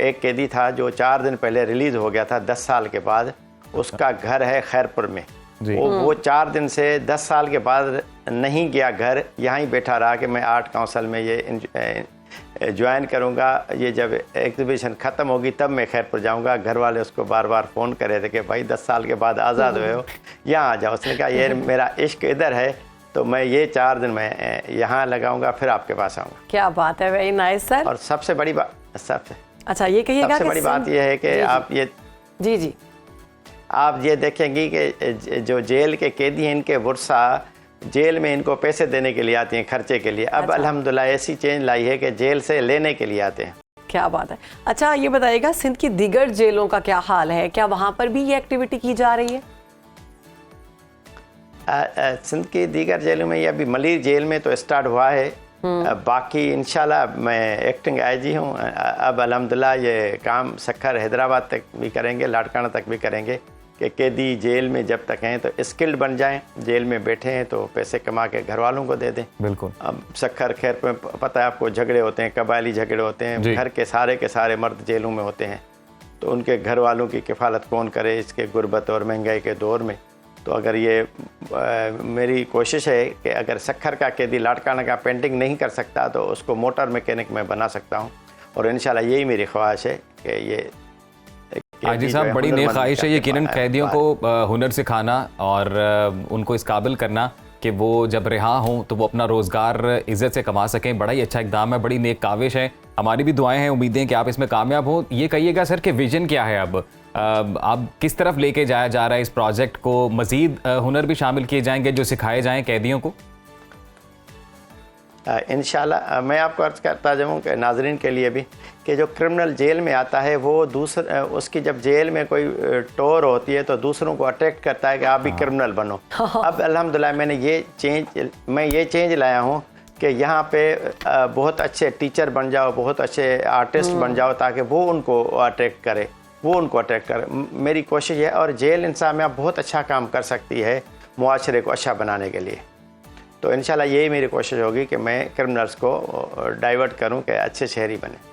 एक कैदी था जो 4 दिन पहले रिलीज़ हो गया था 10 साल के बाद। उसका घर है खैरपुर में। वो 4 दिन से 10 साल के बाद नहीं गया घर, यहाँ ही बैठा रहा कि मैं आर्ट काउंसिल में ये ज्वाइन करूँगा, ये जब एग्जीबिशन ख़त्म होगी तब मैं खैरपुर जाऊँगा। घर वाले उसको बार बार फ़ोन कर रहे थे कि भाई 10 साल के बाद आज़ाद हुए हो, यहाँ आ जाओ। उसने कहा ये मेरा इश्क इधर है, तो मैं ये 4 दिन मैं यहाँ लगाऊंगा, फिर आपके पास आऊँगा। क्या बात है, वेरी नाइस सर। और सबसे बड़ी बात अच्छा ये कहिएगा, सबसे बड़ी बात यह है कि आप ये जी आप ये देखेंगी कि जो जेल के कैदी हैं इनके वर्षा जेल में इनको पैसे देने के लिए आती हैं खर्चे के लिए। अब अल्हम्दुलिल्लाह ऐसी चेंज लाई है कि जेल से लेने के लिए आते हैं। क्या बात है। अच्छा ये बताइएगा, सिंध की दीगर जेलों का क्या हाल है, क्या वहाँ पर भी ये एक्टिविटी की जा रही है? सिंध की दीगर जेलों में, ये अभी मलिर जेल में तो स्टार्ट हुआ है। बाकी इंशाल्लाह मैं एक्टिंग आईजी हूँ, अब अल्हम्दुलिल्लाह ये काम सक्खर हैदराबाद तक भी करेंगे, लाड़काना तक भी करेंगे कि कैदी जेल में जब तक हैं तो स्किल्ड बन जाएं, जेल में बैठे हैं तो पैसे कमा के घर वालों को दे दें। बिल्कुल। अब सक्खर खैर पे पता है आपको, झगड़े होते हैं, कबायली झगड़े होते हैं, घर के सारे मर्द जेलों में होते हैं, तो उनके घर वालों की किफ़ालत कौन करे इसके गुर्बत और महंगाई के दौर में। तो अगर ये मेरी कोशिश है कि अगर सक्खर का कैदी लाड़काना का पेंटिंग नहीं कर सकता तो उसको मोटर मैकेनिक में बना सकता हूँ, और इंशाल्लाह यही मेरी ख्वाहिश है कि ये हाजी साहब, बड़ी नेक ख्वाहिश है यकीनन कैदियों को हुनर सिखाना और उनको इस काबिल करना कि वो जब रिहा हों तो वो अपना रोज़गार इज़्ज़त से कमा सकें। बड़ा ही अच्छा इक़दाम है, बड़ी नेक काविश है। हमारी भी दुआएं हैं, उम्मीदें कि आप इसमें कामयाब हों। ये कहिएगा सर कि विजन क्या है, अब आप किस तरफ लेके जाया जा रहा है इस प्रोजेक्ट को? मज़ीद हुनर भी शामिल किए जाएंगे जो सिखाए जाएँ कैदियों को? इंशाल्लाह मैं आपको अर्ज़ करता जाऊँ कि नाजरीन के लिए भी कि जो क्रिमिनल जेल में आता है वो उसकी जब जेल में कोई टोर होती है तो दूसरों को अट्रैक्ट करता है कि आप भी क्रिमिनल बनो। अब अल्हम्दुलिल्लाह मैं ये चेंज लाया हूँ कि यहाँ पे बहुत अच्छे टीचर बन जाओ, बहुत अच्छे आर्टिस्ट बन जाओ, ताकि वो उनको अट्रैक्ट करे, मेरी कोशिश है। और जेल इंसान में बहुत अच्छा काम कर सकती है मुआशरे को अच्छा बनाने के लिए। तो इंशाल्लाह यही मेरी कोशिश होगी कि मैं क्रिमिनल्स को डाइवर्ट करूं कि अच्छे शहरी बने।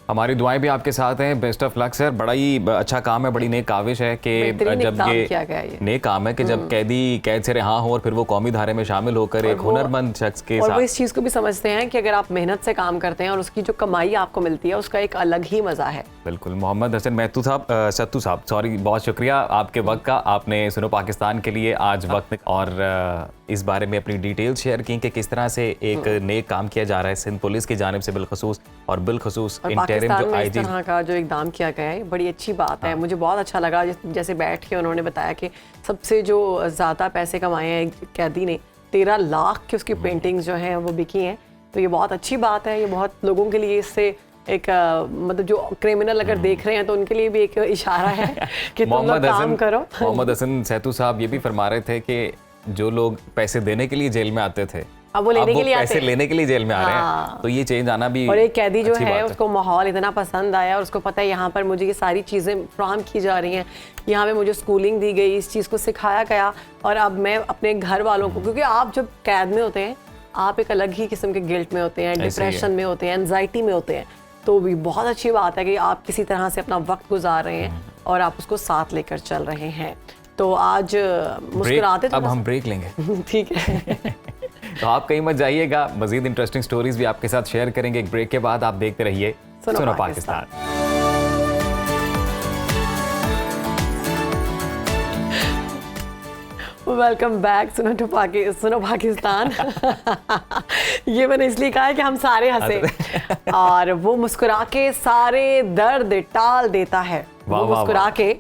हमारी दुआएं भी आपके साथ हैं। Best of luck sir. बड़ा ही अच्छा काम है, बड़ी नेक काविश है कि जब ये नेक काम है कि जब कैदी कैद से रिहा हो और फिर वो कौमी धारे में शामिल होकर एक हुनरमंद शख्स के साथ, और वो इस चीज़ को भी समझते हैं कि अगर आप मेहनत से काम करते हैं और उसकी जो कमाई आपको मिलती है उसका एक अलग ही मज़ा है। बिल्कुल। मोहम्मद हसन सत्तू साहब, सॉरी, बहुत शुक्रिया आपके वक्त का। आपने सुनो पाकिस्तान के लिए आज वक्त और इस बारे में अपनी डिटेल्स शेयर की कि किस तरह से एक नेक काम किया जा रहा है सिंध पुलिस की जानिब से बिलखसूस, और बिलखसूस इंटरिम जो आईजी इस तरह का जो इकदाम किया गया है, बड़ी अच्छी बात है। मुझे बहुत अच्छा लगा जैसे बैठ के उन्होंने बताया कि सबसे जो ज़्यादा पैसे कमाए हैं कैदी ने, 13 लाख की उसकी पेंटिंग्स जो हैं वो बिकी हैं। तो ये बहुत अच्छी बात है। ये बहुत लोगों के लिए इससे एक मतलब जो क्रिमिनल अगर देख रहे हैं तो उनके लिए भी एक इशारा है कि तुम लोग काम करो। मोहम्मद हसन सैतू साहब ये भी फरमा रहे थे कि जो लोग पैसे देने के लिए जेल में आते थे, अब वो लेने के लिए पैसे लेने के लिए जेल में आ रहे हैं। तो ये चेंज आना भी, और एक कैदी जो है उसको माहौल इतना पसंद आया और उसको पता है यहाँ पर मुझे ये सारी चीज़ें फ्राहम की जा रही हैं, यहाँ पे मुझे स्कूलिंग दी गई, इस चीज़ को सिखाया गया, और अब मैं अपने घर वालों को, क्योंकि आप जब कैद में होते हैं आप एक अलग ही किस्म के गिल्ट में होते हैं, डिप्रेशन में होते हैं, एनजाइटी में होते हैं। तो भी बहुत अच्छी बात है कि आप किसी तरह से अपना वक्त गुजार रहे हैं और आप उसको साथ लेकर चल रहे हैं। तो आज मुस्कुराते, अब हम ब्रेक लेंगे। ठीक है। तो आप कहीं मत जाइएगा, मजीद इंटरेस्टिंग स्टोरीज भी आपके साथ शेयर करेंगे एक ब्रेक के बाद। आप देखते रहिए सुनो पाकिस्तान। वेलकम बैक सुनो पाकिस्तान। ये मैंने इसलिए कहा है कि हम सारे हंसे और वो मुस्कुरा के सारे दर्द टाल देता है। वो मुस्कुरा के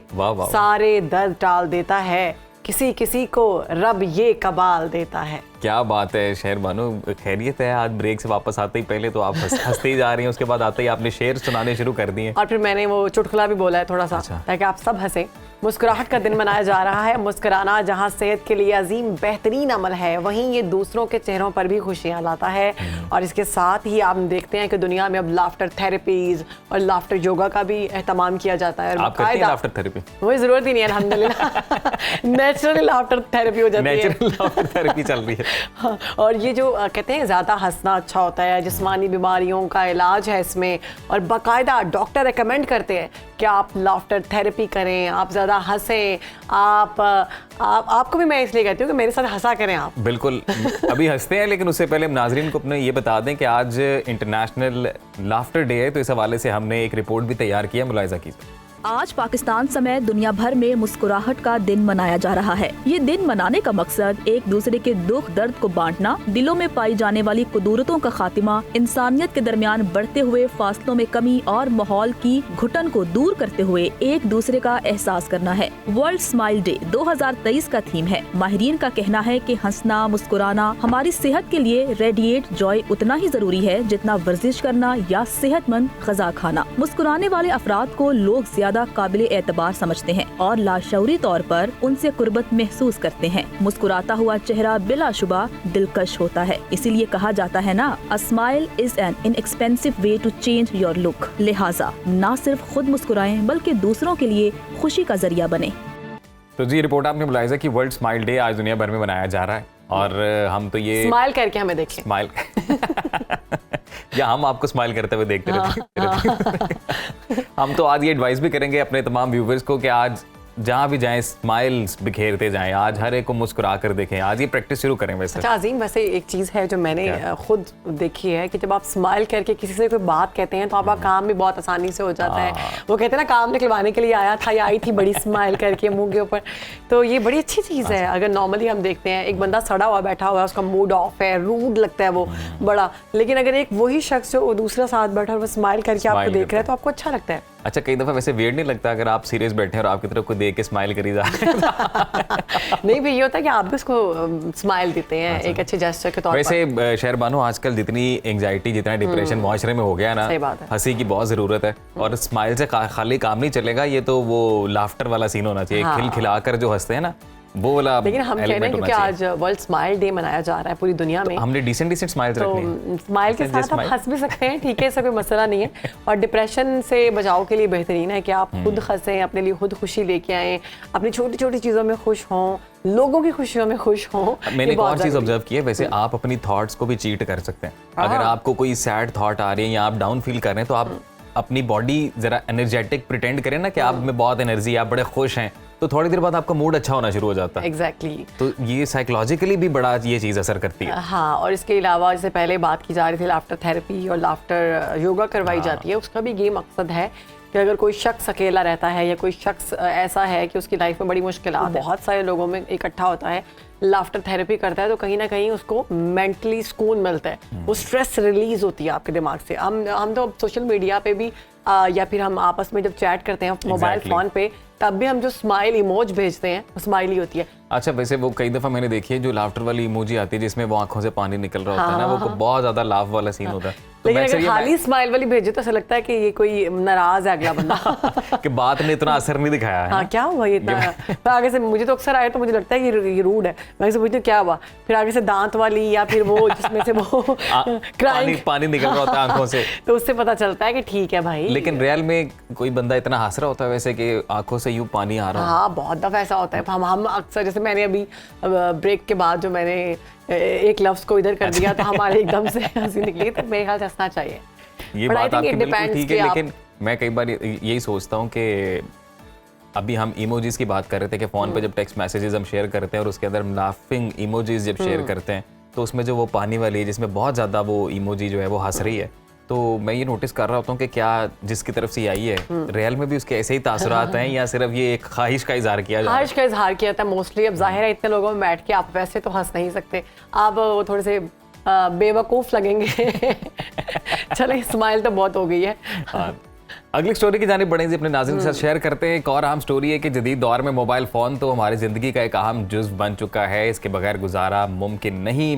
सारे दर्द टाल देता है, किसी किसी को रब ये कबाल देता है। क्या बात है शेर बानो, खैरियत है? आज ब्रेक से वापस आते ही पहले तो आप हंसते ही जा रही हैं, उसके बाद आते ही आपने शेर सुनाने शुरू कर दिए और फिर मैंने वो चुटकुला भी बोला है थोड़ा सा, ताकि आप सब हंसें। मुस्कुराहट का दिन मनाया जा रहा है। मुस्कुराना जहां सेहत के लिए अजीम बेहतरीन अमल है, वहीं ये दूसरों के चेहरों पर भी खुशियां लाता है। और इसके साथ ही आप देखते हैं कि दुनिया में अब लाफ्टर थेरेपीज और लाफ्टर योगा का भी एहतमाम किया जाता है। आप करती हैं लाफ्टर थेरेपी? वही जरूरत ही नहीं है अल्हम्दुलिल्लाह। नेचुरल लाफ्टर थेरेपी हो जाती है। नेचुरल लाफ्टर थेरेपी चल रही है। हाँ, और ये जो कहते हैं ज़्यादा हंसना अच्छा होता है, जिस्मानी बीमारियों का इलाज है इसमें, और बाकायदा डॉक्टर रेकमेंड करते हैं कि आप लाफ्टर थेरेपी करें, आप ज़्यादा हंसें। आपको भी मैं इसलिए कहती हूँ कि मेरे साथ हंसा करें आप। बिल्कुल, अभी हंसते हैं, लेकिन उससे पहले हम नाजरीन को अपने ये बता दें कि आज इंटरनेशनल लाफ्टर डे है, तो इस हवाले से हमने एक रिपोर्ट भी तैयार किया, मुलाहिजा कीजिए। आज पाकिस्तान समेत दुनिया भर में मुस्कुराहट का दिन मनाया जा रहा है। ये दिन मनाने का मकसद एक दूसरे के दुख दर्द को बांटना, दिलों में पाई जाने वाली कुदूरतों का खात्मा, इंसानियत के दरमियान बढ़ते हुए फासलों में कमी और माहौल की घुटन को दूर करते हुए एक दूसरे का एहसास करना है। वर्ल्ड स्माइल डे 2023 का थीम है। माहिरीन का कहना है कि हंसना, मुस्कुराना हमारी सेहत के लिए रेडिएट जॉय उतना ही जरूरी है जितना वर्जिश करना या सेहतमंद ग़िज़ा खाना। मुस्कुराने वाले अफराद को लोग ज्यादा काबिल एतबार समझते हैं और लाशऊरी तौर पर उनसे कुर्बत महसूस करते हैं। मुस्कुराता हुआ चेहरा बिलाशुबा दिलकश होता है। इसीलिए कहा जाता है ना, a smile is an inexpensive way to change your look. लिहाजा ना सिर्फ खुद मुस्कुराएं बल्कि दूसरों के लिए खुशी का जरिया बने। तो जी, रिपोर्ट आपने बुलाया कि वर्ल्ड स्माइल डे आज दुनिया भर में मनाया जा रहा है और हम तो ये स्माइल करके हमें देखें, स्माइल या हम आपको स्माइल करते हुए देखते रहते। हम तो आज ये एडवाइस भी करेंगे अपने तमाम व्यूवर्स को कि आज जहाँ भी जाएं स्माइल्स बिखेरते जाएं, आज हर एक को मुस्कुरा कर देखें। आज ये प्रैक्टिस शुरू करें। वैसे अच्छा अजीम, वैसे एक चीज़ है जो मैंने खुद देखी है कि जब आप स्माइल करके किसी से कोई बात कहते हैं तो आपका काम भी बहुत आसानी से हो जाता है। वो कहते हैं ना, काम निकलवाने के लिए आया था या आई थी बड़ी स्माइल करके मुंह के ऊपर। तो ये बड़ी अच्छी चीज़ है। अगर नॉर्मली हम देखते हैं एक बंदा सड़ा हुआ बैठा हुआ है, उसका मूड ऑफ है, रूड लगता है वो बड़ा, लेकिन अगर एक वही शख्स जो दूसरा साथ बैठा और वो स्माइल करके आपको देख रहा है तो आपको अच्छा लगता है। अच्छा, कई दफा वैसे वियर्ड नहीं लगता अगर आप सीरियस बैठे हैं और आपकी तरफ को देख के स्माइल करी जा रहे हैं? नहीं भी, ये होता है कि आप भी उसको स्माइल देते हैं एक अच्छे जेस्चर के तौर पर। वैसे शहरबानो, आजकल जितनी एंग्जाइटी, जितना डिप्रेशन मुआशरे में हो गया ना, हंसी की बहुत जरूरत है और स्माइल से खाली काम नहीं चलेगा। ये तो वो लाफ्टर वाला सीन होना चाहिए, खिलखिलाकर जो हंसते हैं ना, वो वाला। लेकिन हम कह रहे हैं क्योंकि आज वर्ल्ड स्माइल डे मनाया जा रहा है पूरी दुनिया में, तो हमने डिसेंट स्माइल्स रखनी है। स्माइल के साथ आप हंस भी सकते हैं, ठीक है, ऐसा कोई मसला नहीं है। और डिप्रेशन से बचाव के लिए बेहतरीन है कि आप खुद हंसें, अपने लिए खुद खुशी लेके आएं, अपनी छोटी छोटी चीज़ों में खुश हों, लोगों की खुशियों में खुश हों। मैंने एक और चीज़ ऑब्जर्व की है, वैसे आप अपनी थॉट्स को भी चीट कर सकते हैं। अगर आपको कोई सैड थॉट आ रही है या आप डाउन फील कर रहे हैं तो आप अपनी बॉडी जरा एनर्जेटिक प्रिटेंड करें ना कि आप में बहुत एनर्जी, आप बड़े खुश हैं, तो थोड़ी देर बाद आपका मूड अच्छा होना शुरू हो जाता है। एग्जैक्टली। तो ये साइकोलॉजिकली भी बड़ा ये चीज़ असर करती है। हाँ, और इसके अलावा जैसे पहले बात की जा रही थी लाफ्टर थेरेपी और लाफ्टर योगा करवाई जाती है, उसका भी ये मकसद है कि अगर कोई शख्स अकेला रहता है या कोई शख्स ऐसा है कि उसकी लाइफ में बड़ी मुश्किलात बहुत सारे लोगों में इकट्ठा होता है, लाफ्टर थेरेपी करता है तो कहीं ना कहीं उसको मेंटली सुकून मिलता है, वो स्ट्रेस रिलीज होती है आपके दिमाग से। हम तो सोशल मीडिया पे भी या फिर हम आपस में जब चैट करते हैं मोबाइल फ़ोन पे, तब भी हम जो स्माइल इमोज भेजते हैं वो स्माइल ही होती है। अच्छा, वैसे वो कई दफ़ा मैंने देखी है जो लाफ्टर वाली इमोजी आती है जिसमें वो आंखों से पानी निकल रहा होता है ना, वो बहुत ज़्यादा लाफ वाला सीन होता है। लेकिन अगर खाली स्माइल वाली भेजे तो ऐसा लगता है कि ये कोई नाराज है अगला बंदा कि बात ने इतना असर नहीं दिखाया है। हाँ, क्या हुआ ये इतना? फिर आगे से मुझे तो अक्सर आया तो मुझे लगता है कि ये रूड है, मैं से पूछती हूँ क्या हुआ, फिर आगे से दांत वाली या फिर वो जिसमें से वो पानी निकल रहा होता है आंखों से, तो उससे पता चलता है कि ठीक है भाई। लेकिन रियल में कोई बंदा इतना हंस रहा होता है वैसे कि आंखों से यूं पानी आ रहा है। हाँ, बहुत दफा ऐसा होता है। हम अक्सर, जैसे मैंने अभी ब्रेक के बाद जो मैंने एक लफ्ज को इधर कर दिया तो हमारे एकदम से हंसी निकली, तो मेरे ख्याल से हंसना चाहिए। ये बात आपकी बिल्कुल ठीक है, लेकिन मैं कई बार यही सोचता हूँ कि अभी हम इमोजीज की बात कर रहे थे कि फोन पे जब टेक्स्ट मैसेजेस हम शेयर करते हैं और उसके अंदर लाफिंग इमोजीज जब शेयर करते हैं तो उसमें जो वो पानी वाली है जिसमें बहुत ज़्यादा वो इमोजी जो है वो हंस रही है, तो मैं ये नोटिस कर रहा होता हूँ कि क्या जिसकी तरफ से आई है रियल में भी उसके ऐसे ही तासुरात हैं या सिर्फ ये एक ख्वाहिश का इजहार किया जाता है? ख्वाहिश का इजहार किया था मोस्टली। अब जाहिर है इतने लोगों में बैठ के आप वैसे तो हंस नहीं सकते, आप थोड़े से बेवकूफ़ लगेंगे। चले, स्माइल तो बहुत हो गई है। अगली स्टोरी की जानिब बढ़ेंगे, अपने नाज़रीन के साथ शेयर करते हैं। एक और अहम स्टोरी है कि जदीद दौर में मोबाइल फ़ोन तो हमारी ज़िंदगी का एक अहम जुज़्व बन चुका है, इसके बगैर गुजारा मुमकिन नहीं।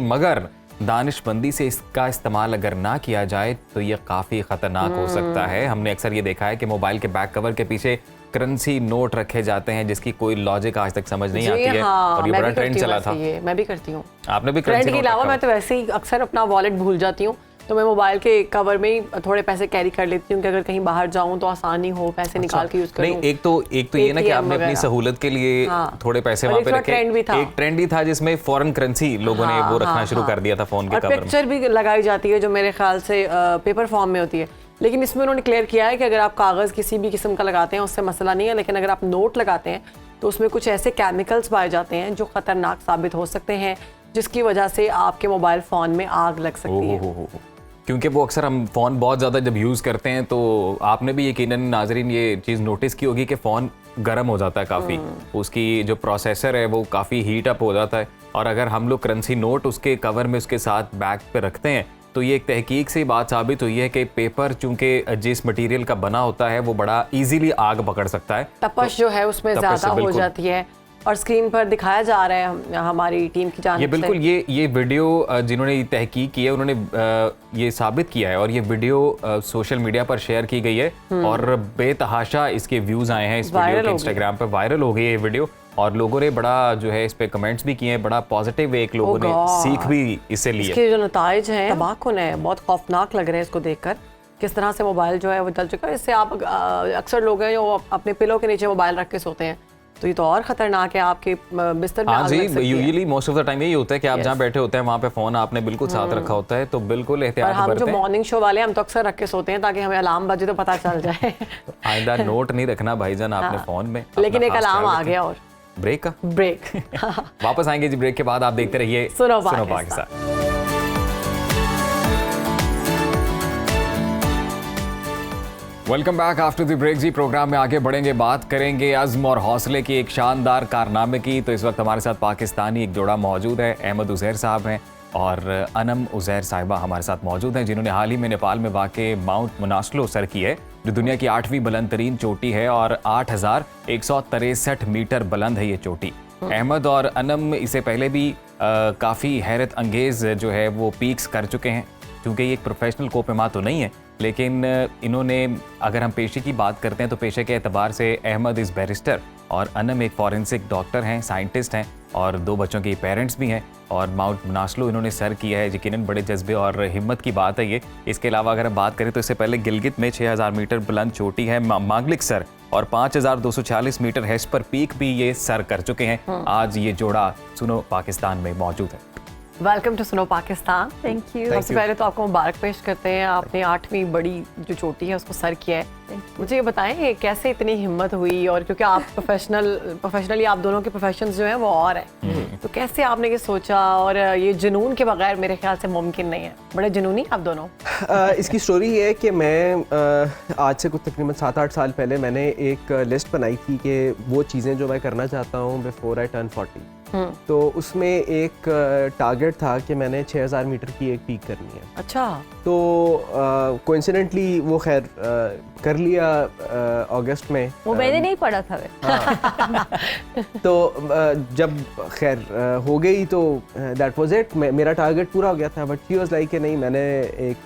मगर दानिशमंदी से इसका इस्तेमाल अगर ना किया जाए तो ये काफ़ी ख़तरनाक हो सकता है। हमने अक्सर ये देखा है कि मोबाइल के बैक कवर के पीछे करेंसी नोट रखे जाते हैं जिसकी कोई लॉजिक आज तक समझ नहीं आती है। और ये बड़ा ट्रेंड चला था। मैं भी करती हूँ। आपने भी? ट्रेंड के अलावा मैं तो वैसे ही अक्सर अपना वॉलेट भूल जाती हूँ, तो मैं मोबाइल के कवर में ही थोड़े पैसे कैरी कर लेती हूँ कि अगर कहीं बाहर जाऊँ तो आसानी हो पैसे निकाल के यूज करूँ। नहीं, एक तो ये ना कि आपने अपनी सहूलत के लिए थोड़े पैसे वहाँ पे रखे। एक ट्रेंड भी था जिसमें फॉरेन करेंसी लोगों ने वो रखना शुरू कर दिया था फोन के कवर में। पिक्चर भी लगाई जाती है जो मेरे ख्याल से पेपर फॉर्म में होती है, लेकिन इसमें उन्होंने क्लियर किया है कि अगर आप कागज़ किसी भी किस्म का लगाते हैं उससे मसला नहीं है, लेकिन अगर आप नोट लगाते हैं तो उसमें कुछ ऐसे केमिकल्स पाए जाते हैं जो ख़तरनाक साबित हो सकते हैं, जिसकी वजह से आपके मोबाइल फ़ोन में आग लग सकती है। क्योंकि वो अक्सर हम फ़ोन बहुत ज़्यादा जब यूज़ करते हैं तो आपने भी यकीनन नाजरीन ये चीज़ नोटिस की होगी कि फ़ोन गर्म हो जाता है काफ़ी, उसकी जो प्रोसेसर है वो काफ़ी हीट अप हो जाता है। और अगर हम लोग करेंसी नोट उसके कवर में उसके साथ बैग पे रखते हैं तो ये एक तहकीक से बात साबित हुई है कि पेपर चूंकि जिस मटेरियल का बना होता है वो बड़ा इजीली आग पकड़ सकता है, तपश जो है उसमें ज़्यादा हो जाती है। और स्क्रीन पर दिखाया जा रहा है हमारी टीम की जानिब से। ये बिल्कुल ये वीडियो जिन्होंने तहकीक की है उन्होंने ये साबित किया है और ये वीडियो सोशल मीडिया पर शेयर की गई है और बेतहाशा इसके व्यूज़ आए हैं इस वीडियो के, इंस्टाग्राम पर वायरल हो गई है ये वीडियो और लोगों ने बड़ा जो है इस पे कमेंट्स भी किए हैं, बड़ा पॉजिटिव एक लोगों ने सीख भी इससे ली है। इसके जो नताइज हैं तबाहकुन है, बहुत खौफनाक लग रहे हैं इसको देखकर, किस तरह से मोबाइल जो है वो जल चुका है। इससे आप अक्सर लोग हैं जो अपने पिलो के नीचे मोबाइल रख के सोते हैं, तो ये तो और खतरनाक है, आपके बिस्तर में आग लग सकती है। Usually most of the time यही होता है कि आप जहाँ बैठे होते हैं वहाँ पे फोन आपने बिल्कुल साथ रखा होता है, तो बिल्कुल एहतियात बरतें। हम जो मॉर्निंग शो वाले हम तो अक्सर रख के सोते हैं ताकि हमें अलार्म बजे तो पता चल जाए। आइंदा नोट नहीं रखना भाईजान आपने फोन में। लेकिन एक अलार्म आ गया और ब्रेक का ब्रेक। वापस आएंगे जी ब्रेक के बाद, आप देखते रहिए सुनो Pakistan. Welcome back after the break जी। प्रोग्राम में आगे बढ़ेंगे, बात करेंगे अज़्म और हौसले की एक शानदार कारनामे की। तो इस वक्त हमारे साथ पाकिस्तानी एक जोड़ा मौजूद है, अहमद उज़ैर साहब हैं और अनम उज़ैर साहिबा हमारे साथ मौजूद हैं, जिन्होंने हाल ही में नेपाल में वाक़ माउंट मनास्लो सर की है, जो दुनिया की 8वीं बुलंद तरीन चोटी है और 8,163 मीटर बुलंद है ये चोटी। अहमद और अनम इससे पहले भी काफ़ी हैरत अंगेज़ जो है वो पीक्स कर चुके हैं, क्योंकि ये एक प्रोफेशनल कोपेमा तो नहीं है, लेकिन इन्होंने, अगर हम पेशे की बात करते हैं तो पेशे के एतबार से अहमद इस बैरिस्टर और अनम एक फॉरेंसिक डॉक्टर हैं, साइंटिस्ट हैं और 2 बच्चों के पेरेंट्स भी हैं और माउंट मनास्लो इन्होंने सर किया है। यकीनन बड़े जज्बे और हिम्मत की बात है ये। इसके अलावा अगर हम बात करें तो इससे पहले गिलगित में 6,000 मीटर बुलंद चोटी है मांगलिक सर और 5,246 मीटर हेस्पर पीक भी ये सर कर चुके हैं। आज ये जोड़ा सुनो पाकिस्तान में मौजूद है। वेलकम टू सुनो पाकिस्तान। Thank you. सबसे पहले तो आपको मुबारक पेश करते हैं, आपने 8वीं बड़ी जो चोटी है उसको सर किया है। मुझे ये बताएं कैसे इतनी हिम्मत हुई, और क्योंकि आप प्रोफेशनली आप दोनों के प्रोफेशंस जो हैं वो और हैं, तो कैसे आपने ये सोचा, और ये जुनून के बगैर मेरे ख्याल से मुमकिन नहीं है, बड़े जुनूनी आप दोनों। इसकी स्टोरी ये है कि मैं आज से कुछ तकरीबन 7-8 साल पहले मैंने एक लिस्ट बनाई थी कि वो चीज़ें जो मैं करना चाहता हूँ बिफोर आई टर्न 40। तो उसमें एक टारगेट था कि मैंने 6,000 मीटर की एक पीक करनी है। अच्छा। तो कोइंसिडेंटली वो खैर कर लिया अगस्त में। वो मैंने नहीं पढ़ा था तो जब खैर हो गई तो दैट वाज इट, मेरा टारगेट पूरा हो गया था। बट शी वाज लाइक कि नहीं, मैंने एक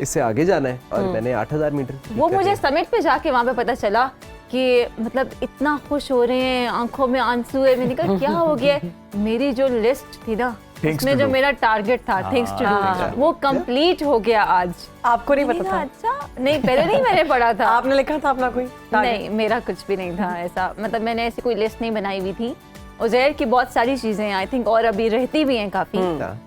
इससे आगे जाना है और मैंने 8,000 मीटर। वो मुझे समिट पे जाके वहाँ पे पता चला कि मतलब इतना खुश हो रहे हैं, आंखों में आंसू है। मैंने कहा क्या हो गया? मेरी जो लिस्ट थी ना उसमें जो मेरा टारगेट था थिंग्स टू डू वो कंप्लीट हो गया आज। आपको नहीं पता था? अच्छा नहीं, पहले नहीं मैंने पढ़ा था। आपने लिखा था अपना कोई? नहीं, मेरा कुछ भी नहीं था ऐसा, मतलब मैंने ऐसी कोई लिस्ट नहीं बनाई हुई थी। उज़ैर की बहुत सारी चीजें आई थिंक और अभी रहती भी हैं काफी,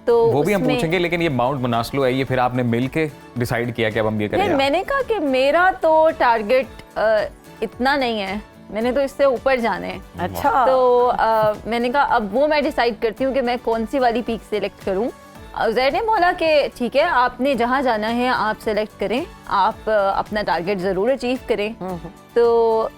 तो वो भी हम पूछेंगे। लेकिन ये माउंट मनास्लो है, ये फिर आपने मिलके डिसाइड किया कि अब हम ये करेंगे? मैंने कहा कि मेरा तो टारगेट इतना नहीं है, मैंने तो इससे ऊपर जाना है। अच्छा। तो मैंने कहा अब वो मैं डिसाइड करती हूँ कि मैं कौन सी वाली पीक सेलेक्ट करूँ। उज़ैर ने बोला कि ठीक है, आपने जहाँ जाना है आप सेलेक्ट करें, आप अपना टारगेट ज़रूर अचीव करें। तो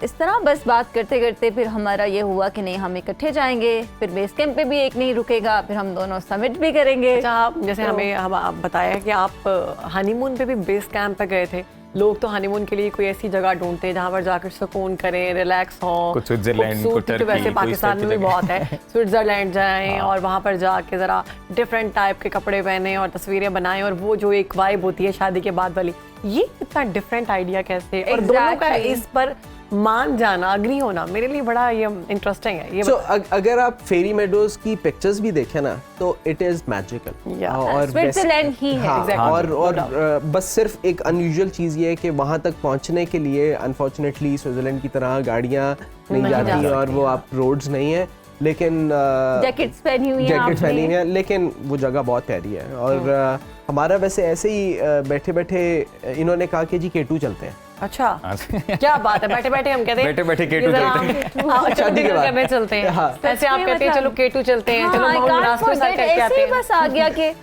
इस तरह बस बात करते करते फिर हमारा ये हुआ कि नहीं, हम इकट्ठे जाएंगे, फिर बेस कैंप पे भी एक नहीं रुकेगा, फिर हम दोनों समिट भी करेंगे। अच्छा, जैसे हमें बताया कि आप हनीमून पे भी बेस कैंप पे गए थे। लोग तो हनीमून के लिए कोई ऐसी जगह ढूंढते हैं जहाँ पर जाकर सुकून करें, रिलैक्स हों। कुछ स्विट्जरलैंड, कुछ टर्की, तो वैसे पाकिस्तान में भी बहुत है। स्विट्जरलैंड जाएं और वहाँ पर जाके ज़रा डिफरेंट टाइप के कपड़े पहने और तस्वीरें बनाएं, और वो जो एक वाइब होती है शादी के बाद वाली, ये इतना डिफरेंट आइडिया कैसे? और दोनों का इस पर मान जाना, अग्री होना, मेरे लिए बड़ा ये इंटरेस्टिंग है। ये अगर आप फेरी मेडोज की पिक्चर्स भी देखें ना तो इट इज मैजिकल और स्विट्जरलैंड ही है। और बस सिर्फ एक अनयूजुअल चीज़ ये है कि वहाँ तक पहुँचने के लिए अनफॉर्चुनेटली स्विट्जरलैंड की तरह गाड़ियाँ नहीं जाती और वो आप रोड्स नहीं है, लेकिन जैकेट्स पहनी हुई है, लेकिन वो जगह बहुत प्यारी है। और हमारा वैसे ऐसे ही बैठे बैठे इन्होंने कहा कि जी K2 चलते हैं। अच्छा, क्या बात है, बैठे बैठे हम कहते हैं बैठे K2 चलते हैं, शादी के बाद चलते हैं। ऐसे आप कहते हैं चलो K2 चलते हैं, चलो माउंट मनास्लो सर करके आते हैं। बस आ गया कि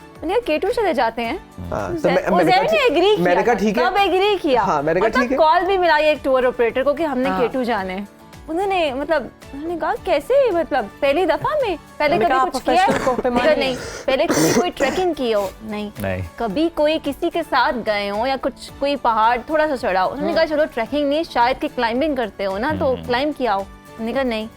K2 चले जाते हैं। हाँ, तो उज़ैर ने एग्री किया, मैंने कहा ठीक है, कब एग्री किया? हाँ, मैंने कहा ठीक है। कॉल भी मिला एक टूर ऑपरेटर को कि हमने केटू जाना है। उन्होंने कहा कैसे, मतलब पहली दफा में, पहले कभी कुछ किया है? नहीं, पहले कभी कोई ट्रैकिंग की हो? नहीं, कभी कोई किसी के साथ गए हो या कुछ कोई पहाड़ थोड़ा सा चढ़ा हो? उन्होंने कहा चलो ट्रैकिंग नहीं, शायद कि क्लाइंबिंग करते हो ना, तो क्लाइंब किया हो? उन्होंने कहा नहीं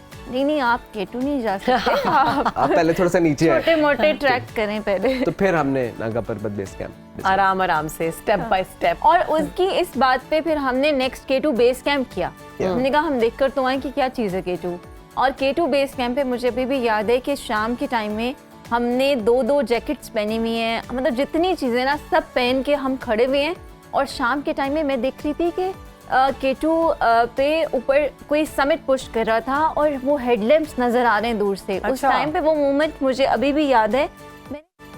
आप केटू नहीं जा सकते, आप पहले थोड़ा सा नीचे छोटे मोटे ट्रैक करें पहले। तो फिर हमने नागा पर्वत बेस कैंप आराम से स्टेप बाय स्टेप, और उसकी इस बात पे फिर हमने नेक्स्ट केटू बेस कैंप किया। हमने कहा हम देखकर तो आए कि क्या चीज़ है केटू। और केटू बेस कैंप पे मुझे अभी भी याद है कि शाम के टाइम में हमने 2 जैकेट्स पहनी हुई हैं, मतलब जितनी चीज़ें ना सब पहन के हम खड़े हुए हैं। और शाम के टाइम में मैं देख रही थी कि केटू पे ऊपर कोई समिट पुश कर रहा था और वो हेडलैम्प्स नजर आ रहे हैं दूर से। उस टाइम पे वो मोमेंट मुझे अभी भी याद है।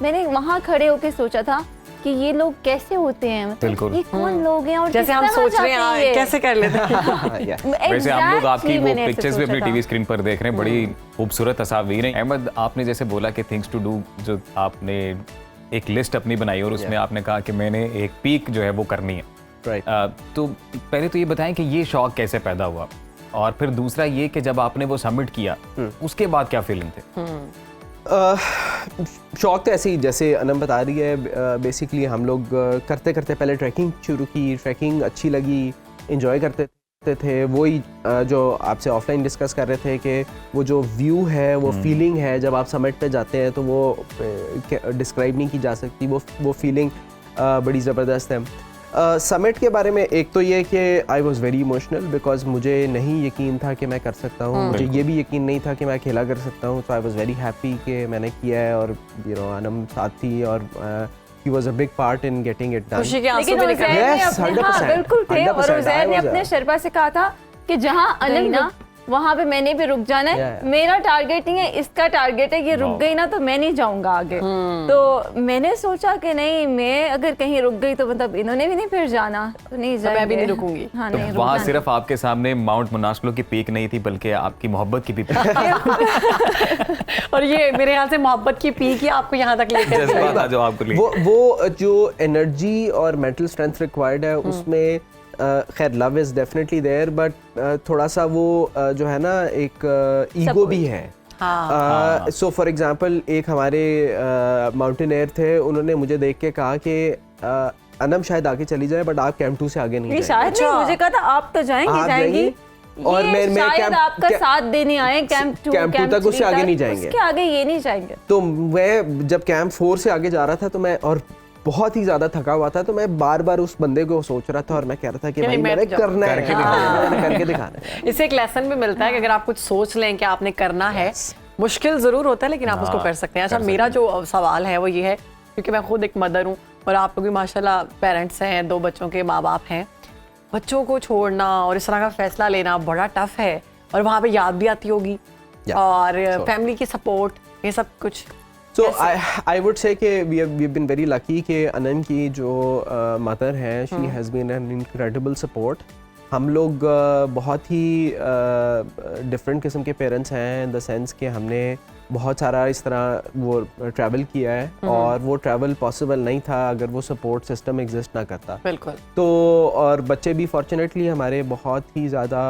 मैंने वहाँ खड़े होके सोचा था कि ये लोग कैसे होते हैं, मतलब ये कौन लोग हैं और जैसे हम सोच रहे हैं कैसे कर लेते हैं। वैसे हम लोग आपकी वो पिक्चर्स भी अपनी टीवी स्क्रीन पर देख रहे हैं, बड़ी खूबसूरत तस्वीरें हैं। अहमद, आपने जैसे बोला कि थिंग्स टू डू, जो आपने एक लिस्ट अपनी बनाई और उसमें आपने कहा कि मैंने एक पीक जो है वो करनी है। तो पहले तो ये बताएं कि ये शौक कैसे पैदा हुआ, और फिर दूसरा ये कि जब आपने वो सबमिट किया उसके बाद क्या फीलिंग थे? शौक तो ऐसे ही जैसे अनम बता रही है, बेसिकली हम लोग करते करते पहले ट्रैकिंग शुरू की, ट्रैकिंग अच्छी लगी, एंजॉय करते थे। वही जो आपसे ऑफलाइन डिस्कस कर रहे थे कि वो जो व्यू है, वो फीलिंग है जब आप समिट पे जाते हैं तो वो डिस्क्राइब नहीं की जा सकती। वो फीलिंग बड़ी ज़बरदस्त है। समिट के बारे में एक तो ये कि I was very emotional because मुझे नहीं यकीन था कि मैं कर सकता हूँ, मुझे ये भी यकीन नहीं था कि मैं अकेला कर सकता हूँ। तो आई वॉज़ वेरी हैप्पी कि मैंने किया है, और अनम साथ थी और he was a big part in getting it done. खुशी के आंसू भी निकल रहे हैं। 100% बिल्कुल थे। और उज़ैर ने अपने शर्पा से कहा था कि जहाँ अनम ना वहाँ पे मैंने भी रुक जाना है। मेरा टारगेट नहीं है, इसका टारगेट है कि रुक गई ना तो मैं नहीं जाऊंगा आगे। तो मैंने सोचा कि नहीं, मैं अगर कहीं रुक गई तो मतलब इन्होंने भी नहीं फिर जाना, तो नहीं जाएंगे, मैं भी नहीं रुकूंगी। हाँ, तो वहाँ सिर्फ आपके सामने माउंट मुनास्लो की पीक नहीं थी, बल्कि आपकी मोहब्बत की भी पीक और ये मेरे ख्याल से मोहब्बत की पीक ही आपको यहाँ तक लेकर था जो आपको वो जो एनर्जी और मेंटल स्ट्रेंथ रिक्वायर्ड है उसमें खैर love is definitely there, but थोड़ा सा वो जो है ना एक ईगो भी है। सो फॉर एग्जांपल एक हमारे माउंटेनियर थे, उन्होंने मुझे देख के कहा कि अनम शायद आगे चली जाए बट आप कैंप 2 से आगे नहीं शायद नहीं, मुझे कहा था आप तो जाएंगी और मैं शायद आपका साथ देने आए कैंप 2 तक, उससे आगे नहीं जाएंगे, उसके आगे ये नहीं जाएंगे। तो मैं जब कैंप 4 से आगे जा रहा था तो मैं और बहुत ही ज्यादा थका हुआ था, तो मैं बार बार उस बंदे को सोच रहा था और मैं कह रहा था कि भाई मैंने करना है, मैंने करके दिखाना है। इससे एक लेसन भी मिलता है कि अगर आप कुछ सोच लें कि आपने करना है, मुश्किल जरूर होता है लेकिन आप उसको कर सकते हैं। अच्छा, मेरा जो सवाल है वो ये है, क्योंकि मैं खुद एक मदर हूँ और आप लोग भी माशाल्लाह पेरेंट्स हैं, 2 बच्चों के माँ बाप हैं। बच्चों को छोड़ना और इस तरह का फैसला लेना बड़ा टफ है, और वहाँ पे याद भी आती होगी और फैमिली की सपोर्ट, ये सब कुछ। So I would say कि we've been very lucky कि अनन की जो मदर है, she has been an incredible support। हम लोग बहुत ही डिफरेंट किस्म के पेरेंट्स हैं इन द सेंस कि हमने बहुत सारा इस तरह वो ट्रैवल किया है, और वो ट्रैवल पॉसिबल नहीं था अगर वो सपोर्ट सिस्टम एग्जिस्ट ना करता। बिल्कुल। तो और बच्चे भी फॉर्चुनेटली हमारे बहुत ही ज़्यादा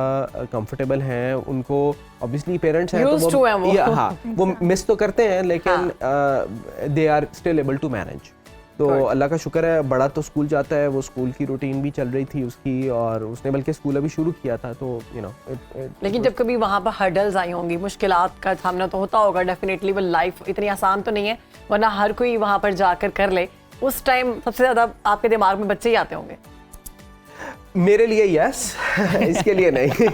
कंफर्टेबल हैं, उनको ऑब्वियसली पेरेंट्स हैं तो वो मिस तो करते हैं लेकिन they are still able to manage. तो अल्लाह का शुक्र है, बड़ा तो स्कूल जाता है, वो स्कूल की रूटीन भी चल रही थी उसकी, और उसने बल्कि स्कूल अभी शुरू किया था, तो लेकिन जब कभी वहाँ पर हर्डल्स आई होंगी, मुश्किलात का सामना तो होता होगा डेफिनेटली। वो लाइफ इतनी आसान तो नहीं है, वरना हर कोई वहाँ पर जाकर कर ले। उस टाइम सबसे ज़्यादा आपके दिमाग में बच्चे ही आते होंगे। मेरे लिए यस, इसके लिए नहीं।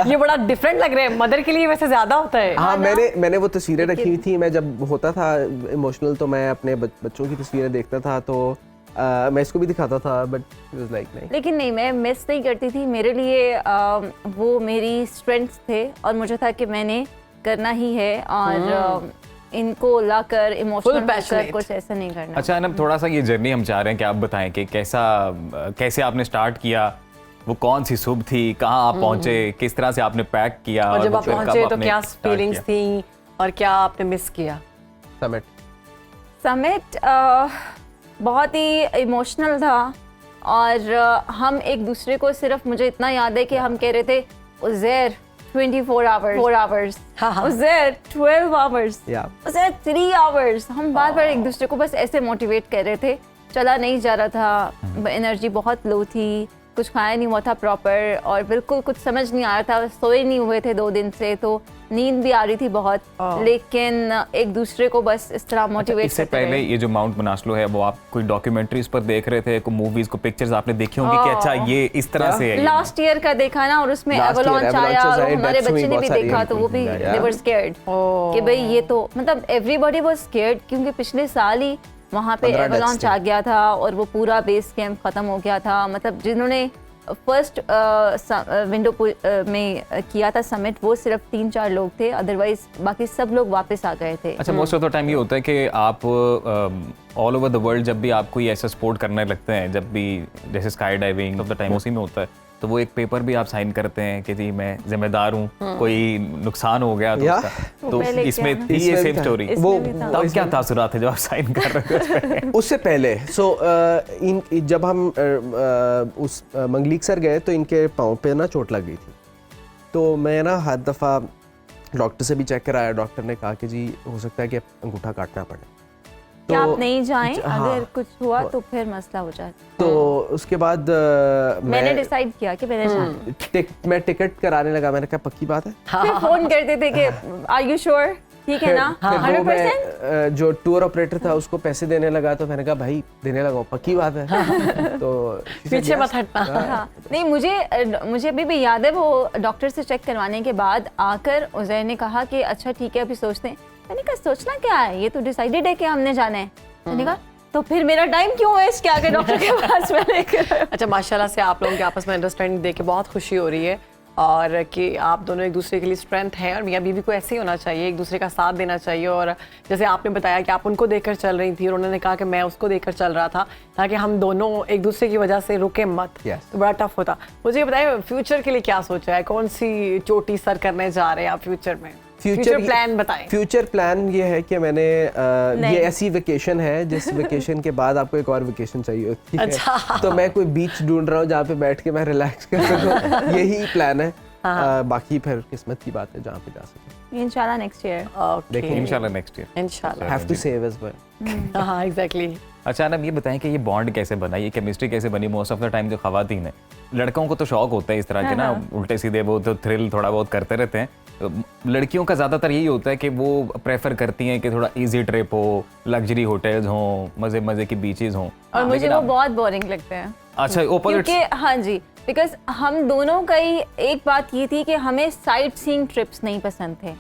ये बड़ा डिफरेंट लग रहा है, मदर के लिए वैसे ज्यादा होता है। हाँ, मैंने वो तस्वीरें रखी हुई थी, मैं जब होता था इमोशनल तो मैं अपने बच्चों की तस्वीरें देखता था, तो मैं इसको भी दिखाता था, बट इट वाज लाइक नहीं। लेकिन नहीं, मैं मिस नहीं करती थी। मेरे लिए वो मेरी स्ट्रेंथ्स थे और मुझे था कि मैंने करना ही है, और इनको लाकर इमोशनल होकर कुछ ऐसा नहीं करना। अच्छा अनम, थोड़ा सा ये जर्नी हम चाह रहे हैं कि आप बताएं कि कैसे आपने स्टार्ट किया, वो कौन सी सुबह थी, कहाँ आप पहुंचे, किस तरह से आपने पैक किया, और जब आप पहुंचे तो क्या फीलिंग्स थी और क्या आपने मिस किया? समिट बहुत ही इमोशनल था। और हम एक दूसरे को सिर्फ, मुझे इतना याद है कि हम कह रहे थे Uzair 24 hours, Uzair 12 hours, Uzair 3 hours। हम बार बार एक दूसरे को बस ऐसे मोटिवेट कर रहे थे। चला नहीं जा रहा था, एनर्जी बहुत लो थी, कुछ खाया नहीं हुआ था प्रॉपर, और बिल्कुल कुछ समझ नहीं आ रहा था, सोए नहीं हुए थे 2 दिन से, तो नींद भी आ रही थी बहुत, लेकिन एक दूसरे को बस इस तरह मोटिवेट इससे पहले ये जो माउंट मनास्लो है वो आप कोई डॉक्यूमेंट्रीज पर देख रहे थे, कोई मूवीज को पिक्चर्स आपने देखी होंगी कि अच्छा ये इस तरह से है? लास्ट ईयर का देखा ना, और उसमें एवलांच आया, और हमारे बच्चे ने भी देखा, तो वो भी दे वर स्कैर्ड कि भाई ये तो मतलब एवरीबॉडी वाज स्कैर्ड, क्योंकि पिछले साल ही वहाँ पे एवलांच आ गया था और वो पूरा बेस कैंप खत्म हो गया था। मतलब जिन्होंने फर्स्ट विंडो में किया था समिट, वो सिर्फ 3-4 लोग थे, अदरवाइज बाकी सब लोग वापस आ गए थे। अच्छा, मोस्ट ऑफ द टाइम ये होता है कि आप ऑल ओवर द वर्ल्ड जब भी आप कोई ऐसा स्पोर्ट करने लगते हैं, जब भी जैसे sky diving of the time उसी में होता है, तो वो एक पेपर भी आप साइन करते हैं कि जी मैं जिम्मेदार हूँ, कोई नुकसान हो गया तो उसका। तो इसमें थी ये सेम स्टोरी। वो तब क्या तासुरात थे जब आप साइन कर रहे थे? उससे पहले जब हम उस मंगलीक सर गए तो इनके पाँव पे ना चोट लग गई थी, तो मैं ना हर दफ़ा डॉक्टर से भी चेक कराया। डॉक्टर ने कहा कि जी हो सकता है कि अंगूठा काटना पड़े, तो आप नहीं जाएं, अगर कुछ हुआ तो फिर मसला हो जाए। तो उसके बाद मैंने डिसाइड किया कि मैंने जाना। मैं टिकट कराने लगा, मैंने कहा पक्की बात है। फिर फोन करते थे कि आर यू श्योर, ठीक है ना? 100%। जो टूर ऑपरेटर था उसको पैसे देने लगा, तो मैंने कहा भाई देने लगा, पक्की बात है। तो पीछे मत हटना। नहीं, मुझे अभी भी याद है, वो डॉक्टर से चेक करवाने के बाद आकर उज़ैर ने कहा कि अच्छा ठीक है अभी सोचते हैं। मैंने कहा सोचना क्या है, ये तो डिसाइडेड है कि हमने जाना है। मैंने कहा तो फिर मेरा टाइम क्यों वेस्ट किया के डॉक्टर के पास में लेकर। अच्छा, माशाल्लाह से आप लोगों के आपस में अंडरस्टैंडिंग देख के बहुत खुशी हो रही है, और कि आप दोनों एक दूसरे के लिए स्ट्रेंथ हैं, और मियाँ बीवी को ऐसे ही होना चाहिए, एक दूसरे का साथ देना चाहिए। और जैसे आपने बताया कि आप उनको देखकर चल रही थी और उन्होंने कहा कि मैं उसको देखकर चल रहा था, ताकि हम दोनों एक दूसरे की वजह से रुके मत। तो बड़ा टफ होता। मुझे ये बताइए फ्यूचर के लिए क्या सोचा है, कौन सी चोटी सर करने जा रहे हैं आप फ्यूचर में? फ्यूचर प्लान बताएं। फ्यूचर प्लान ये है कि मैंने ये ऐसी वेकेशन है जिस वेकेशन के बाद आपको एक और वेकेशन चाहिए होती है। अच्छा। तो मैं कोई बीच ढूंढ रहा हूँ जहाँ पे बैठ के मैं रिलैक्स कर सकूँ, यही प्लान है। बाकी फिर किस्मत की बात है जहाँ पे जा सके। इंशाल्लाह नेक्स्ट ईयर। देखिए इंशाल्लाह नेक्स्ट ईयर। इंशाल्लाह। Have to save as well. हाँ एग्जैक्टली। अच्छा ना, ये बताएं कि ये बॉन्ड कैसे बना, ये केमिस्ट्री कैसे बनी? मोस्ट ऑफ द टाइम जो खवातीन है, लड़कों को तो शौक होता है इस तरह के ना उल्टे सीधे, वो तो थ्रिल थोड़ा बहुत करते रहते हैं। लड़कियों का ज़्यादातर यही होता है कि वो प्रेफर करती हैं कि थोड़ा इजी ट्रिप हो, लग्जरी होटल्स हों, मज़े मज़े की बीचेस हों, और मुझे वो बहुत बोरिंग लगते हैं। अच्छा, ओपोजिट। क्योंकि हाँ जी, बिकॉज हम दोनों का ही एक बात ये थी कि हमें साइट सीइंग ट्रिप्स नहीं पसंद थे।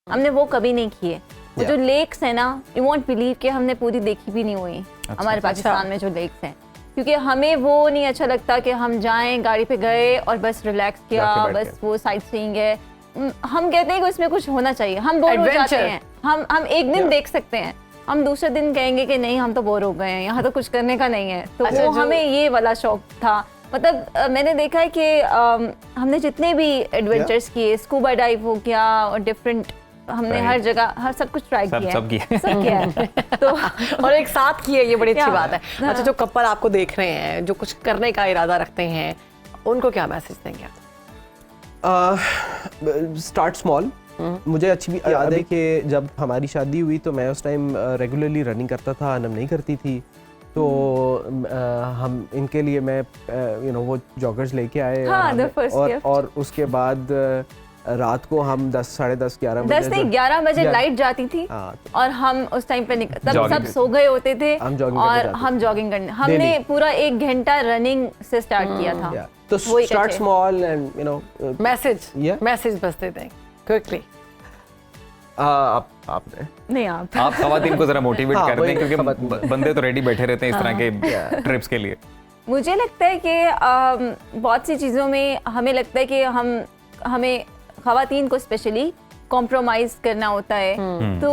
हमने वो कभी नहीं किए। वो जो लेक्स है ना, यू वोंट बिलीव कि हमने पूरी देखी भी नहीं हुई हमारे पाकिस्तान में जो लेक्स हैं, क्योंकि हमें वो नहीं अच्छा लगता कि हम जाएं, गाड़ी पे गए और बस रिलैक्स किया, बस वो साइट सीइंग है। हम कहते हैं कि उसमें कुछ होना चाहिए, हम बोर हो जाते हैं। हम एक दिन देख सकते हैं, हम दूसरे दिन कहेंगे कि नहीं हम तो बोर हो गए हैं, यहाँ तो कुछ करने का नहीं है। तो वो हमें ये वाला शौक था। मतलब मैंने देखा है कि हमने जितने भी एडवेंचर्स किए, स्कूबा डाइव हो गया और डिफरेंट, हमने हर जगह हर सब कुछ ट्राई किया है, सब किया है। तो और एक साथ किए, ये बड़ी अच्छी बात है। अच्छा, जो कपल आपको देख रहे हैं, जो कुछ करने का इरादा रखते हैं, उनको क्या मैसेज देंगे आप? Start small. मुझे अच्छी भी याद है कि जब हमारी शादी हुई तो मैं उस टाइम रेगुलरली रनिंग करता था, अनम नहीं करती थी। तो हम इनके लिए मैं वो जॉगर्स लेके आए। और उसके बाद रात को हम 10, साढ़े 10, 11 बजे 10 नहीं 11 बजे लाइट जाती थी और हम उस टाइम पे तब सब सो गए होते थे और हम जॉगिंग करने, हमने पूरा 1 घंटा रनिंग से स्टार्ट किया था। तो स्टार्ट स्मॉल एंड मैसेज बस देते हैं क्विकली। आपने नहीं आप खवातीन को जरा मोटिवेट कर दें, क्योंकि बंदे तो रेडी बैठे रहते हैं इस तरह के ट्रिप्स के लिए। मुझे लगता है कि बहुत सी चीज़ों में हमें लगता है कि हमें खवातीन को स्पेशली कॉम्प्रोमाइज़ करना होता है। तो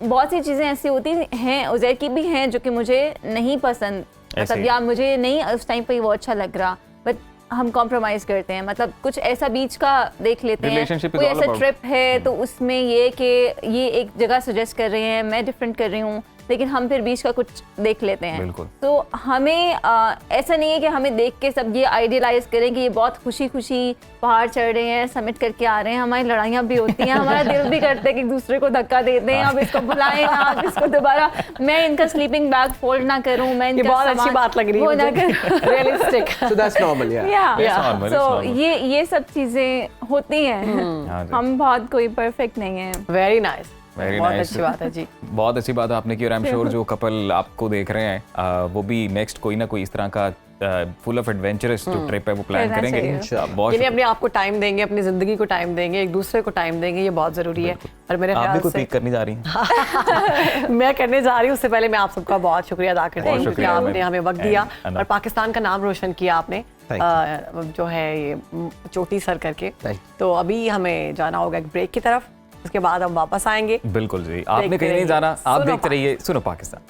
बहुत सी चीज़ें ऐसी होती हैं, उज़ैर की भी हैं, जो कि मुझे नहीं पसंद, मतलब या मुझे नहीं उस टाइम पे वो अच्छा लग रहा, बट हम कॉम्प्रोमाइज़ करते हैं। मतलब कुछ ऐसा बीच का देख लेते हैं, कोई ऐसा ट्रिप है तो उसमें ये कि ये एक जगह सजेस्ट कर रहे हैं, मैं डिफरेंट कर रही हूँ, लेकिन हम फिर बीच का कुछ देख लेते हैं। बिल्कुल। तो हमें ऐसा नहीं है कि हमें देख के सब ये आइडियलाइज करें कि ये बहुत खुशी खुशी पहाड़ चढ़ रहे हैं, समिट करके आ रहे हैं। हमारी लड़ाइयाँ भी होती हैं, हमारा दिल भी करता है कि एक दूसरे को धक्का दे दें, अब इसको बुलाएं ना, अब इसको दोबारा मैं इनका स्लीपिंग बैग फोल्ड ना करूं, मैं इनका बहुत अच्छी बात लग रही है, realistic. So that's normal, yeah. तो ये सब चीजें होती हैं। हम बहुत कोई परफेक्ट नहीं है। वेरी नाइस, Very बहुत nice. अच्छी बात है जी। बहुत अच्छी बात आपने की और आई एम श्योर जो कपल आपको देख रहे हैं वो भी नेक्स्ट कोई ना कोई इस तरह का फुल ऑफ एडवेंचरस जो ट्रिप है वो प्लान करना करेंगे। चाहिए। बहुत यानी अपने आप को टाइम देंगे, अपनी जिंदगी को टाइम देंगे, एक दूसरे को टाइम देंगे, ये बहुत जरूरी है। और मेरे आप भी ख्याल कोई से पिक करनी जा रही हैं? मैं करने जा रही हूँ, उससे पहले मैं आप सबका बहुत शुक्रिया अदा करती हूँ बहुत क्योंकि शुक्रिया आपने मैम। हमें वक्त दिया And और पाकिस्तान का नाम रोशन किया आपने जो है ये चोटी सर करके। तो अभी हमें जाना होगा एक ब्रेक की तरफ, उसके बाद हम वापस आएंगे। बिल्कुल जी, आपने देखते कहीं नहीं जाना, आप सुनो देखते रहिए सुनो पाकिस्तान।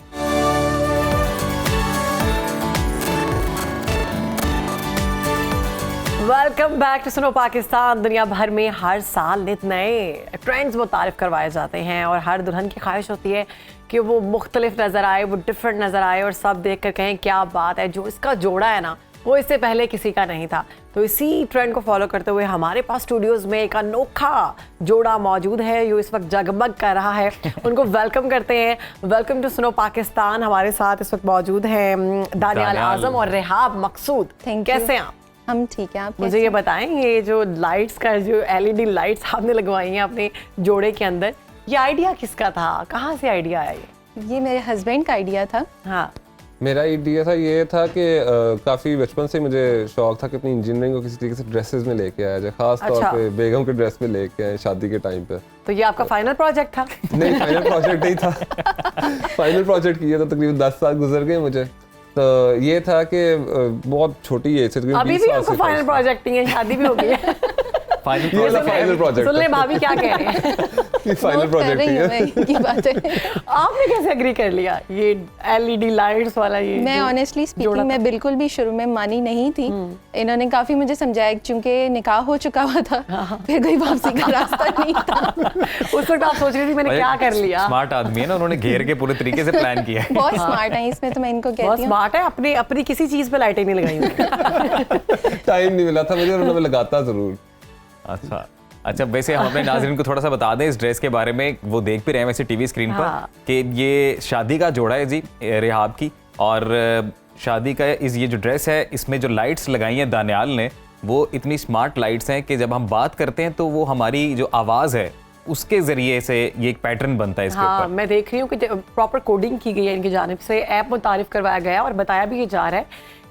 वेलकम बैक टू सुनो पाकिस्तान। दुनिया भर में हर साल नित नए ट्रेंड्स मुतारिफ करवाए जाते हैं और हर दुल्हन की ख्वाहिश होती है कि वो मुख्तलिफ नज़र आए, वो डिफरेंट नज़र आए और सब देख कर कहें क्या बात है, जो इसका जोड़ा है ना वो इससे पहले किसी का नहीं था। तो इसी ट्रेंड को फॉलो करते हुए हमारे पास स्टूडियोज़ में एक अनोखा जोड़ा मौजूद है जो इस वक्त जगमग कर रहा है। उनको वेलकम करते हैं। वेलकम टू सुनो पाकिस्तान। हमारे साथ इस वक्त मौजूद हैं दानियाल आजम और रिहाब मकसूद। कैसे हैं आप? हम ठीक है। आप मुझे ये बताएं, ये जो लाइट्स का जो LED लाइट्स आपने लगवाई हैं अपने जोड़े के अंदर, ये आइडिया किसका था, कहाँ से आइडिया आया ये मेरे हस्बैंड का आइडिया था। हाँ, मेरा आइडिया था ये था कि काफ़ी बचपन से मुझे शौक था कि अपनी इंजीनियरिंग को किसी तरीके से ड्रेसेस में लेके आया जाए, खास तौर पे बेगम के ड्रेस में लेके आए शादी के टाइम पे। तो ये आपका फाइनल प्रोजेक्ट था? नहीं, फाइनल प्रोजेक्ट नहीं था। फाइनल प्रोजेक्ट किया तो तकरीबन 10 साल गुजर गए मुझे। तो ये था कि बहुत छोटी एज से अभी भी आपको फाइनल प्रोजेक्ट नहीं है, शादी भी हो गई है। फाइनल प्रोजेक्ट सुन ले भाभी क्या कह रहे हैं। फाइनल प्रोजेक्ट की बात है। आपने कैसे एग्री कर लिया ये LED लाइट्स वाला? ये मैं ऑनेस्टली स्पीकिंग मैं बिल्कुल भी शुरू में मानी नहीं थी। इन्होंने काफी मुझे समझाया, चूंकि निकाह हो चुका हुआ था, फिर कोई वापसी का रास्ता नहीं था। उस वक्त आप सोच रही थी मैंने क्या कर लिया। स्मार्ट आदमी है ना, उन्होंने घेर के पूरे तरीके से प्लान किया है। बहुत स्मार्ट है इसमें, तो मैं इनको कहती हूँ बहुत स्मार्ट है। अपनी किसी चीज पे लाइटें नहीं लगाई। टाइम नहीं मिला था मुझे, और मैं लगाता जरूर। अच्छा वैसे हम अपने नाज़रीन को थोड़ा सा बता दें इस ड्रेस के बारे में, वो देख भी रहे हैं वैसे टीवी स्क्रीन पर कि ये शादी का जोड़ा है जी रिहाब की, और शादी का ये जो ड्रेस है इसमें जो लाइट्स लगाई हैं दानियाल ने वो इतनी स्मार्ट लाइट्स हैं कि जब हम बात करते हैं तो वो हमारी जो आवाज़ है उसके जरिए से ये एक पैटर्न बनता है इसके ऊपर। मैं देख रही हूँ कि प्रॉपर कोडिंग की गई है इनकी जानिब से, ऐप मुतारिफ करवाया गया और बताया भी ये जा रहा है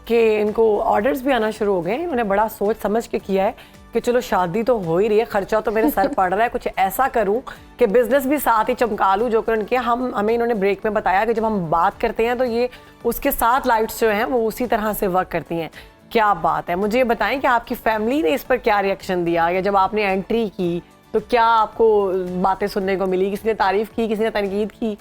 कि इनको ऑर्डर्स भी आना शुरू हो गए। इन्होंने बड़ा सोच समझ के किया है कि चलो शादी तो हो ही रही है, खर्चा तो मेरे सर पड़ रहा है, कुछ ऐसा करूं कि बिजनेस भी साथ ही चमका लूं। जो कि उनके हमें इन्होंने ब्रेक में बताया कि जब हम बात करते हैं तो ये उसके साथ लाइट्स जो हैं वो उसी तरह से वर्क करती हैं। क्या बात है। मुझे बताएं कि आपकी फैमिली ने इस पर क्या रिएक्शन दिया, या जब आपने एंट्री की तो क्या आपको बातें सुनने को मिली? किसी ने तारीफ की, किसी ने तनकीद की?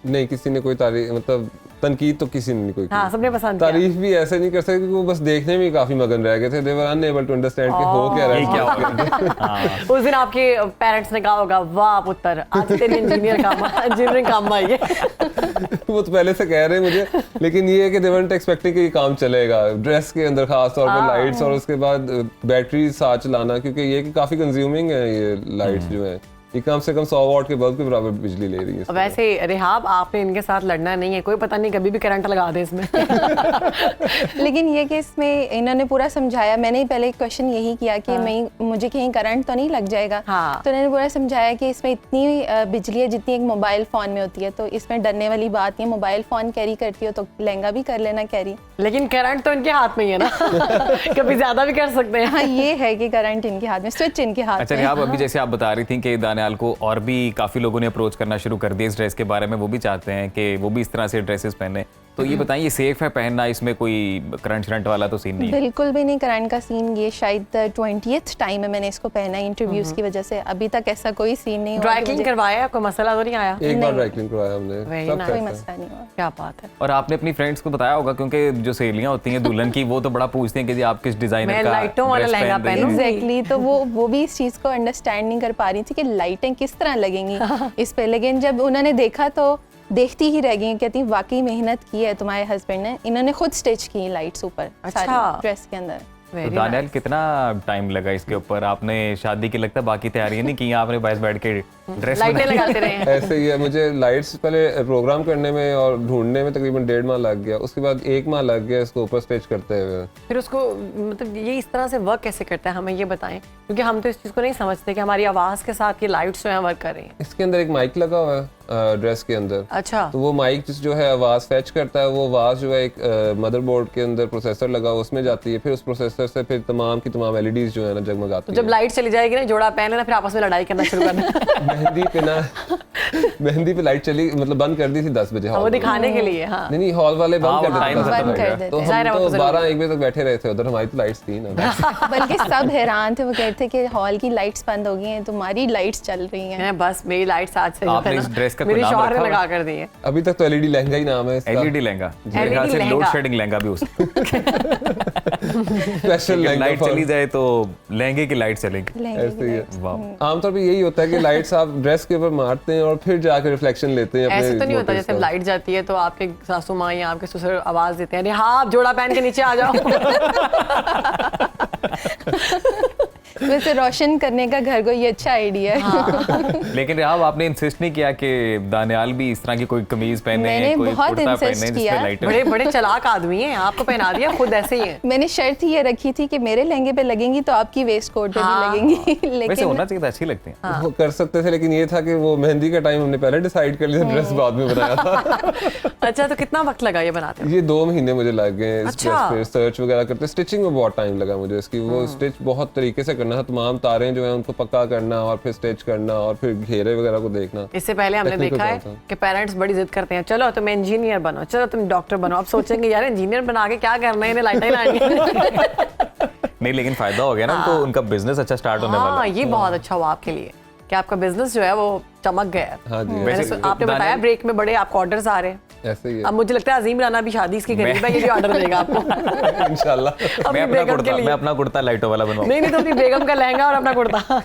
नहीं, किसी ने कोई तारीफ मतलब तनकीद तो किसी ने नहीं कोई की। हाँ, सबने पसंद तारीफ भी ऐसे नहीं कर सकते क्योंकि वो बस देखने में काफी मगन रह गए थे। दे वर अनएबल टू अंडरस्टैंड कि हो क्या रहा है। उस दिन आपके पेरेंट्स ने कहा होगा वाह पुत्र आज तेरी इंजीनियरिंग काम आई है। वो तो पहले से कह रहे हैं मुझे, लेकिन ये है कि दे weren't expecting कि ये काम चलेगा ड्रेस के अंदर, खास तौर पे लाइट्स और उसके बाद बैटरी साथ चलाना, क्योंकि ये कि काफी कंज्यूमिंग है ये लाइट्स जो है, ये कम से कम 100 वाट के बल्ब के बराबर बिजली ले रही है। वैसे रिहाब आपने इनके साथ लड़ना नहीं है, कोई पता नहीं कभी भी करंट लगा दे इसमें। लेकिन ये कि इसमें इन्होंने पूरा समझाया। मैंने पहले क्वेश्चन यही किया कि मुझे कहीं करंट तो नहीं लग जाएगा। तो इन्होंने पूरा समझाया कि इसमें इतनी बिजली है जितनी एक मोबाइल फ़ोन में होती है, तो इसमें डरने वाली बात नहीं। मोबाइल फ़ोन कैरी करती हो तो लहंगा भी कर लेना कैरी। लेकिन करंट तो इनके हाथ में ही है ना। कभी ज़्यादा भी कर सकते हैं। हाँ, ये है कि करंट इनके हाथ में, स्विच इनके हाथ में। अच्छा रिहाब, अभी जैसे आप बता रही थी कि दानियाल को और भी काफी लोगों ने अप्रोच करना शुरू कर दिया इस ड्रेस के बारे में, वो भी चाहते हैं कि वो भी इस तरह से ड्रेसेस पहने, तो ये बताइए सेफ है पहनना, इसमें कोई करंट शरंट वाला तो सीन नहीं है? बिल्कुल भी नहीं करंट का सीन। ये शायद 20th टाइम है मैंने इसको पहना है इंटरव्यूज की वजह से, अभी तक ऐसा कोई सीन नहीं हुआ। ड्राई क्लीन करवाया, कोई मसला तो नहीं आया? एक बार ड्राई क्लीन करवाया हमने, सब कोई मसला नहीं हुआ। क्या बात है। और आपने अपनी फ्रेंड्स को बताया होगा, क्योंकि जो सहेलियां होती हैं दुल्हन की वो तो बड़ा पूछती हैं कि जी आप किस डिजाइनर का लाइटों वाला लहंगा पहनूं। एग्जैक्टली, तो वो भी इस चीज को अंडरस्टैंड नहीं कर पा रही थी कि लाइटें किस तरह लगेंगी इस पे। लेकिन जब उन्होंने देखा तो देखती ही रह गई, कहती वाकई मेहनत की है तुम्हारे हस्बैंड ने, इन्होंने खुद स्टिच की लाइट्स ऊपर सारी ड्रेस के अंदर। तो दानियाल कितना टाइम लगा इसके ऊपर? आपने शादी की लगता है बाकी तैयारियां नहीं की, आपने बस बैठ के ड्रेस लाइटें लगाते रहे हैं। ऐसे ही है, मुझे लाइट्स पहले प्रोग्राम करने में और ढूंढने में तकरीबन 1.5 माह लग गया, उसके बाद 1 माह लग गया इसको ऊपर स्टिच करते हुए। फिर उसको मतलब ये इस तरह से वर्क कैसे करता है, हमें ये बताएं, क्योंकि हम तो इस चीज़ को नहीं समझते कि हमारी आवाज़ के साथ ये लाइट्स जो है वर्क कर रही हैं। इसके अंदर एक माइक लगा हुआ है ड्रेस के अंदर। अच्छा। तो वो माइक जो है आवाज़ फैच करता है, वो आवाज़ जो है एक मदरबोर्ड के अंदर प्रोसेसर लगा हुआ उसमें जाती है, फिर उस प्रोसेसर से फिर तमाम की तमाम LEDs जो है ना जगमगाती है। तो जब लाइट चली जाएगी ना, जोड़ा पहन लेना, फिर आपस में लड़ाई करना शुरू करना। मेहंदी पे लाइट चली, मतलब बंद कर दी थी 10 बजे, वो दिखाने के लिए। हाँ। नहीं हॉल वाले बंद कर देते, तो हम तो 12-1 बजे तक बैठे रहे थे उधर, हमारी तो लाइट्स थी ना। बल्कि सब हैरान थे, वो कहते थे कि हॉल की लाइट्स बंद हो गई हैं, तुम्हारी लाइट्स चल रही हैं। बस मेरी लाइट्स आज से आपने इस ड्रेस का कोई नाम रखा है? लगा कर दी है। अभी तक तो LED लहंगा ही नाम है इसका। LED लहंगा, मेरे ख्याल से लोड शेडिंग लहंगा भी हो सकता है। स्पेशल लहंगा, लाइट चली जाए तो लहंगे की लाइट चलेगी। ऐसे ही है। आमतौर पे यही होता है कि लाइट्स आप ड्रेस के ऊपर मारते हैं और फिर जाकर रिफ्लेक्शन लेते हैं। ऐसे तो नहीं होता जैसे लाइट जाती है तो आपके सासू माँ या आपके ससुर आवाज देते हैं, अरे हाँ आप जोड़ा पहन के नीचे आ जाओ। वैसे रोशन करने का घर को ये अच्छा आइडिया है। हाँ। लेकिन राव आपने इंसिस्ट नहीं किया कि दानियाल भी इस तरह की कोई कमीज पहने, कोई कुर्ता पहने जिसपे लाइटें? बड़े बड़े चालाक आदमी हैं, आपको पहना दिया, खुद ऐसे ही है। मैंने शर्त ही ये रखी थी कि मेरे लहंगे पे लगेंगी तो आपकी वेस्ट कोट पे भी लगेंगी। लेकिन वैसे होना चाहिए था, अच्छी लगती है। वो कर सकते थे, लेकिन ये था कि वो मेहंदी का टाइम हमने पहले डिसाइड कर लिया, ड्रेस बाद में बनाया था। अच्छा, तो कितना वक्त लगा ये बनाते? ये 2 महीने मुझे लग गए इस ड्रेस पे, सर्च वगैरह करते। स्टिचिंग में बहुत टाइम लगा मुझे इसकी, वो स्टिच बहुत तरीके से करना था, तमाम तारें जो है उनको पक्का करना और फिर स्टिच करना और फिर घेरे वगैरह को देखना। इससे पहले हमने देखा है कि पेरेंट्स बड़ी जिद करते हैं, चलो तुम इंजीनियर बनो, चलो तुम डॉक्टर बनो। अब सोचेंगे यार इंजीनियर बना के क्या करना है, इन्हें लाइटें लानी नहीं, लेकिन फायदा हो गया ना उनको, उनका बिजनेस अच्छा स्टार्ट होने वाला है। ये बहुत अच्छा हुआ आपके लिए कि आपका बिजनेस जो है वो चमक गया। हाँ जी। वैसे आपने बताया ब्रेक में बड़े आपको ऑर्डर्स आ रहे हैं। ऐसे ही है। अब मुझे लगता है अजीम राना भी शादी इसकी करीब है, ये भी ऑर्डर देगा आपको। इंशाल्लाह। मैं अपना कुर्ता लाइटों वाला बनवाऊंगा। नहीं तो अपनी बेगम का लहंगा और अपना कुर्ता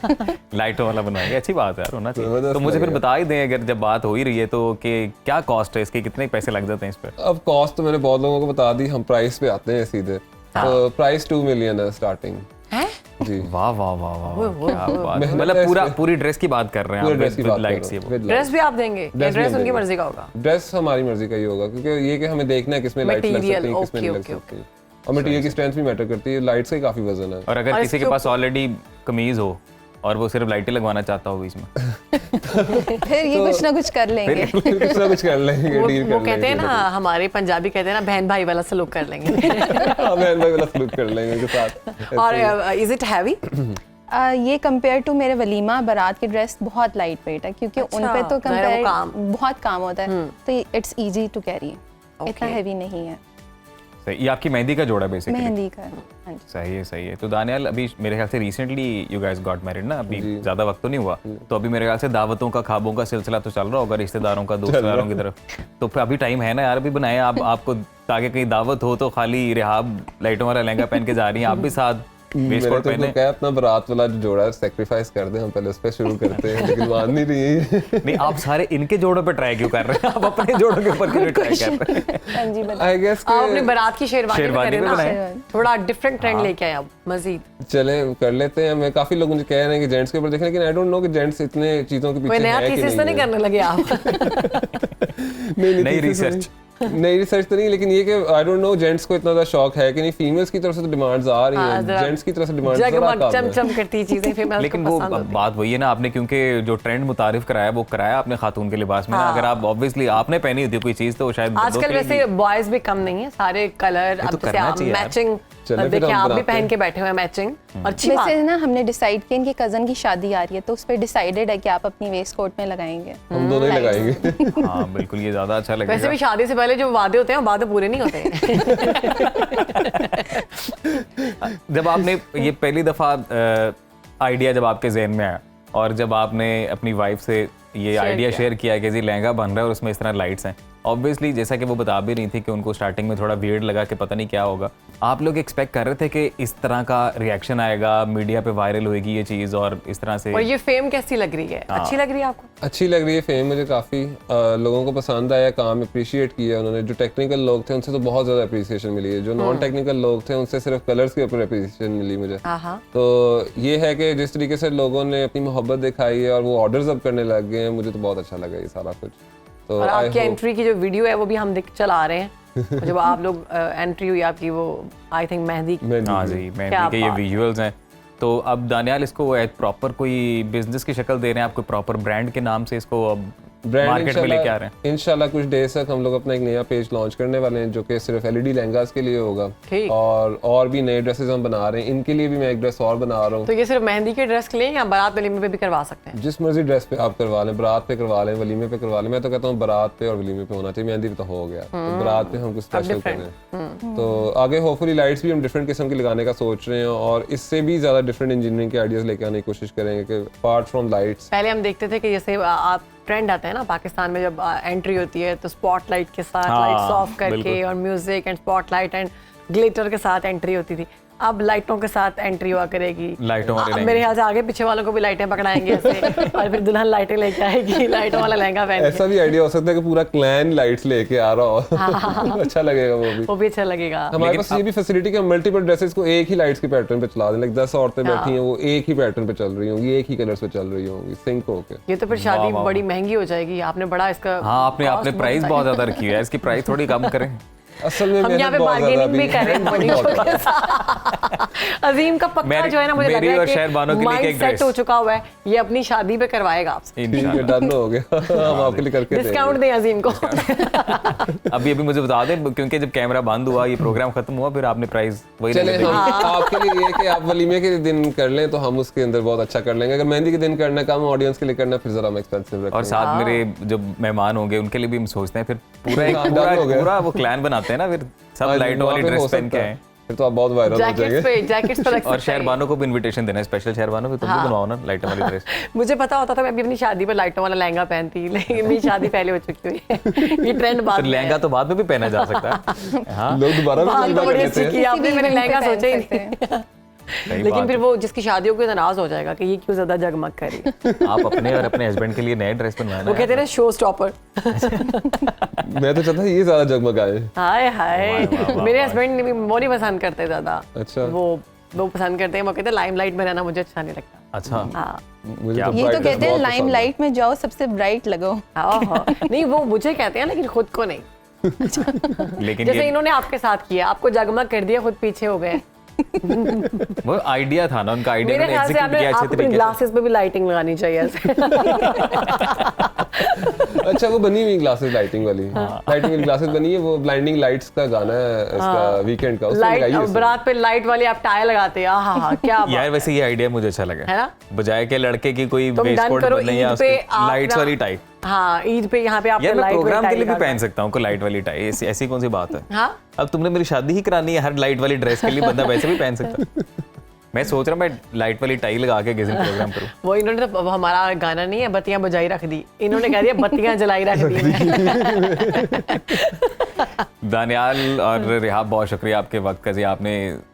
लाइटों वाला बनवाएंगे। अच्छी बात है यार, होना चाहिए। तो मुझे फिर बता ही दें, अगर जब बात हो ही रही है तो कि क्या कॉस्ट है इसकी, कितने पैसे लग जाते हैं इस पर? अब कॉस्ट तो मैंने बहुत लोगों को बता दी, हम प्राइस पे आते हैं सीधे। तो प्राइस 2 मिलियन है स्टार्टिंग। जी। वाह वाह वाह वाह, क्या बात है। मतलब पूरी ड्रेस की बात कर रहे हैं आप, विद लाइट्स। ये ड्रेस भी आप देंगे? ड्रेस उनकी मर्जी का होगा? ड्रेस हमारी मर्जी का ही होगा, क्योंकि ये कि हमें देखना है किसमें लाइट्स लग सकती हैं, किसमें नहीं लग सकती। और मटेरियल की स्ट्रेंथ भी मैटर करती है, लाइट्स का ही काफी वजन है। और अगर किसी के पास ऑलरेडी कमीज हो और वो सिर्फ लाइटें लगवाना चाहता हो बीच में, फिर ये कुछ ना कुछ कर लेंगे। कुछ ना कुछ कर लेंगे, डील कर वो कहते हैं ना, हमारे पंजाबी कहते हैं ना, बहन भाई वाला सलूक कर लेंगे। बहन भाई वाला सलूक कर लेंगे उनके साथ। और इज इट हैवी? ये कंपेयर टू मेरे वलीमा बारात की ड्रेस बहुत लाइट वेट है, क्योंकि उन पे तो कंपेयर बहुत काम होता है, तो इट्स इजी टू कैरी, इतना हैवी नहीं है। ये आपकी मेहंदी का जोड़ा बेसिकली? मेहंदी का। सही है। तो दानियाल, अभी मेरे ख्याल से recently you guys got married ना, अभी ज्यादा वक्त तो नहीं हुआ, तो अभी मेरे ख्याल से दावतों का, खाबों का सिलसिला तो चल रहा होगा रिश्तेदारों का, दोस्तदारों की तरफ। तो फिर अभी टाइम है ना यार, अभी बनाए आप आपको, ताकि कहीं दावत हो तो खाली रिहाब लाइटों वाला लहंगा पहन के जा रही हैं, आप भी साथ मेरे तो क्या अपना बारात वाला जो जोड़ा है सैक्रिफाइस कर दे, हम पहले उस पे शुरू करते हैं, लेकिन मान नहीं रही है। नहीं, आप सारे इनके जोड़ों पे ट्राई क्यों कर रहे हैं, आप अपने जोड़ों के ऊपर क्यों ट्राई कर रहे हैं? हां जी, आई गेस आप अपनी बारात की शेरवानी में बनाए, थोड़ा डिफरेंट ट्रेंड लेके आए अब मजीद। चले कर लेते हैं। मैं काफी लोग मुझे कह रहे हैं कि जेंट्स के ऊपर देखें, लेकिन आई डोंट नो कि जेंट्स इतने चीजों के पीछे है कि नहीं करने लगे आप। नहीं रिसर्च नहीं रिसर्च तो नहीं, लेकिन ये कि आई डोंट नो जेंट्स को इतना ज़्यादा शौक है कि नहीं। फीमेल्स की तरफ से तो डिमांड्स आ रही हैं, जेंट्स की तरफ से डिमांड्स ज़रा कम है। चमचम करती चीजें फीमेल्स, लेकिन वो बात वही है ना, आपने क्योंकि जो ट्रेंड मुतारिफ कराया वो कराया आपने खातून के लिबास में ना। अगर आप ऑब्वियसली आपने पहनी होती कोई चीज तो शायद आजकल वैसे बॉयज भी कम नहीं है, सारे कलर अब जैसे मैचिंग, देखिए आप भी पहन के बैठे हुए मैचिंग। अच्छी बात है ना, हमने डिसाइड किया इनकी कजन की शादी आ रही है तो उस पे डिसाइडेड है कि आप अपनी वेस्ट कोट में लगाएंगे, हम दोनों ही लगाएंगे। हाँ बिल्कुल, ये ज्यादा अच्छा लगेगा। वैसे भी शादी से पहले जो वादे होते हैं वादे पूरे नहीं होते। जब आपने ये पहली दफा आइडिया जब आपके जहन में आया और जब आपने अपनी वाइफ से ये आइडिया शेयर किया कि जी लहंगा बन रहा है और उसमें इस तरह लाइट्स हैं, ऑब्वियसली जैसा कि वो बता भी रही थी कि उनको स्टार्टिंग में थोड़ा वियर्ड लगा कि पता नहीं क्या होगा। आप लोग एक्सपेक्ट कर रहे थे कि इस तरह का रिएक्शन आएगा, मीडिया पे वायरल होएगी ये चीज़ और इस तरह से? और ये फेम कैसी लग रही है? अच्छी लग रही है आपको? अच्छी लग रही है फेम, मुझे काफ़ी लोगों को पसंद आया, काम अप्रिशिएट किया उन्होंने। जो टेक्निकल लोग थे उनसे तो बहुत ज़्यादा अप्रिसिएशन मिली है, जो नॉन टेक्निकल लोग थे उनसे सिर्फ कलर्स के ऊपर अप्रिसिएशन मिली मुझे। तो ये है कि जिस तरीके से लोगों ने अपनी मोहब्बत दिखाई है और वो ऑर्डर्स अब करने लग गए हैं, मुझे तो बहुत अच्छा लगा ये सारा कुछ। तो और आपकी एंट्री की जो वीडियो है वो भी हम चला रहे हैं जब आप लोग एंट्री हुई आपकी, वो आई थिंक मेहंदी। हाँ जी, मेहंदी के ये विजुअल्स हैं। तो अब दानियाल इसको प्रॉपर कोई बिजनेस की शक्ल दे रहे हैं, आपको प्रॉपर ब्रांड के नाम से इसको अब मार्केट में लेके आ रहे हैं? इंशाल्लाह कुछ डेज तक हम लोग अपना एक नया पेज लॉन्च करने वाले हैं जो कि सिर्फ एलईडी लहंगास के लिए होगा, और भी नए ड्रेसेस हम बना रहे हैं। इनके लिए भी मैं एक ड्रेस और बना रहा हूँ। तो ये सिर्फ मेहंदी के ड्रेस के लिए या बारात वलीमे पे भी करवा सकते हैं? जिस मर्जी ड्रेस पे आप करवा लें, बारात पे करवा लें, वलीमे पे करवा लें। मैं तो कहता हूँ बारात पे और वलीमे पे होना चाहिए, मेहंदी पे तो हो गया, तो बारात पे हम कुछ स्पेशल करें। तो आगे होपफुली लाइट्स भी हम डिफरेंट किस्म की लगाने का सोच रहे हैं और इससे भी ज्यादा डिफरेंट इंजीनियरिंग के आइडियाज लेके आने की कोशिश करेंगे कि अपार्ट फ्रॉम लाइट्स। पहले हम देखते थे कि जैसे आप ट्रेंड आता है ना पाकिस्तान में, जब एंट्री होती है तो स्पॉटलाइट के साथ लाइट्स ऑफ करके और music and spotlight and glitter के साथ एंट्री होती थी। अब लाइटों के साथ एंट्री हुआ करेगी, लाइटों वाले मेरे ख्याल से आगे पीछे वालों को भी लाइटें पकड़ाएंगे ऐसे और फिर दुल्हन लाइटें लेके आएगी, लाइटों वाला लहंगा पहन के। ऐसा भी आइडिया हो सकता है कि पूरा क्लैन लाइट्स लेके आ रहा हो। अच्छा लगेगा वो भी अच्छा लगेगा। हमारे पास ये भी फैसिलिटी कि मल्टीपल ड्रेसेस को एक ही लाइट्स के पैटर्न पे चला दें। लाइक 10 औरतें बैठी हैं, वो एक ही पैटर्न पे चल रही होंगी, एक ही कलर्स पे चल रही होंगी, सिंक होके। ये तो फिर शादी बड़ी महंगी हो जाएगी। आपने बड़ा इसका, हाँ आपने प्राइस बहुत ज्यादा रखी है, इसकी प्राइस थोड़ी कम करें। असल में हम यहाँ पे बार्गेनिंग भी कर रहे हैं। अजीम का पक्का जो है ना, मुझे लग रहा है कि माइंड सेट हो चुका हुआ है, ये अपनी शादी पे करवाएगा आपसे। डन हो गया। हम आपके लिए करके डिस्काउंट दें अजीम को। अभी मुझे बता दें, क्योंकि जब कैमरा बंद हुआ, ये प्रोग्राम खत्म हुआ, फिर आपने प्राइस वही चले आपके लिए ये कि आप वलीमे के दिन कर लें तो हम उसके अंदर बहुत अच्छा कर लेंगे। अगर मेहंदी के दिन करना, कम ऑडियंस के लिए करना, फिर जरा हम एक्सपेंसिव रखेंगे। और साथ मेरे जो मेहमान होंगे उनके लिए भी हम सोचते हैं फिर पूरा वो क्लैन बनाते हैं ना, फिर सब लाइटों वाली ड्रेस पहन के आए, फिर तो आप बहुत वायरल हो जाएंगे। जैकेट्स पे और शहरबानों को भी इनविटेशन देना है, स्पेशल शहरबानों पे, तुम भी बनवाओ ना लाइटों वाली ड्रेस। मुझे पता होता था मैं भी अपनी शादी पर लाइटों वाला लहंगा पहनती, लेकिन मेरी शादी पहले हो चुकी हुई है। ये ट्रेंड बाद में, लहंगा तो बाद में भी पहना जा सकता है। हाँ, लोग दोबारा भी आपने मैंने लहंगा सोचा ही नहीं। लेकिन फिर वो जिसकी शादियों को नाराज हो जाएगा कि ये क्यों ज्यादा जगमग कर रही है। आप अपने और अपने हस्बैंड के लिए नए ड्रेस बनवाना। वो कहते हैं शो स्टॉपर। मैं तो चाहता ये ज्यादा जगमगाए। हाय हाय, मेरे हस्बैंड भी वो नहीं पसंद करते ज्यादा। अच्छा, वो पसंद करते हैं, वो कहते हैं लाइमलाइट में रहना मुझे अच्छा नहीं लगता। अच्छा, हाँ, मुझे ये तो कहते हैं लाइमलाइट में जाओ, सबसे ब्राइट लगो। नहीं, वो मुझे कहते हैं लेकिन खुद को नहीं। लेकिन जैसे इन्होंने आपके साथ किया, आपको जगमग कर दिया, खुद पीछे हो गए। वो आइडिया था ना उनका, आइडिया मेरे ख्याल से आपने ग्लासेस पे भी लाइटिंग लगानी चाहिए ऐसे। अच्छा, वो बनी हुई ग्लासेस लाइटिंग वाली, लाइटिंग वाली ग्लासेस बनी है। वो ब्लाइंडिंग लाइट्स का गाना है इसका, वीकेंड का, उसमें लगाई है। बारात पे लाइट वाली आप टाई लगाते हैं। हाँ, क्या यार, वैसे ये आइडिया मुझे अच्छा लगा है ना, बजाय के लड़के की कोई वेस्टकोट बदले या लाइट्स वाली टाई। हाँ, ईद पे यहाँ पे आप मैं प्रोग्राम के लिए भी पहन सकता हूँ लाइट वाली टाई, ऐसी कौन सी बात है। हाँ? अब तुमने मेरी शादी ही करानी है, हर लाइट वाली ड्रेस के लिए बंदा वैसे भी पहन सकता। मैं सोच रहा हूँ मैं लाइट वाली टाई लगा के किसी प्रोग्राम करूँ। वो इन्होंने तो हमारा गाना नहीं है बत्तियां बुझाई रख दी, इन्होंने कह दिया बत्तियां जलाई रख दी। दानियाल और रिहाब, बहुत शुक्रिया आपके वक्त का जी, आपने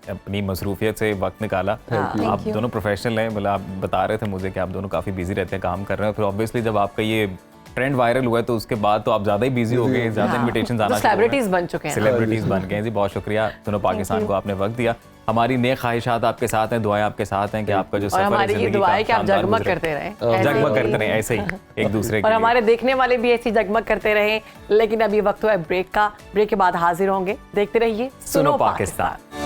अपनी मसरूफियत से वक्त निकाला। आप दोनों प्रोफेशनल हैं, मतलब आप बता रहे थे मुझे कि आप दोनों काफ़ी बिजी रहते हैं, काम कर रहे हैं। फिर ऑब्वियसली जब आपका ये ट्रेंड वायरल हुआ है तो उसके बाद तो आप ज़्यादा ही बिजी हो गए, ज़्यादा इन्विटेशन आना, सेलिब्रिटीज बन चुके हैं, सेलिब्रिटीज बन गए जी। बहुत शुक्रिया दोनों पाकिस्तान को आपने वक्त दिया। हमारी नेक ख्वाहिशात आपके साथ हैं, दुआएं आपके साथ हैं कि आपका जो सफर है, हमारी ये दुआ है कि आप जगमग करते रहें, जगमग करते रहें ऐसे ही एक दूसरे के, और हमारे देखने वाले भी ऐसे जगमग करते रहें। लेकिन अभी वक्त हुआ है ब्रेक का, ब्रेक के बाद हाजिर होंगे। देखते रहिए सुनो Pakistan.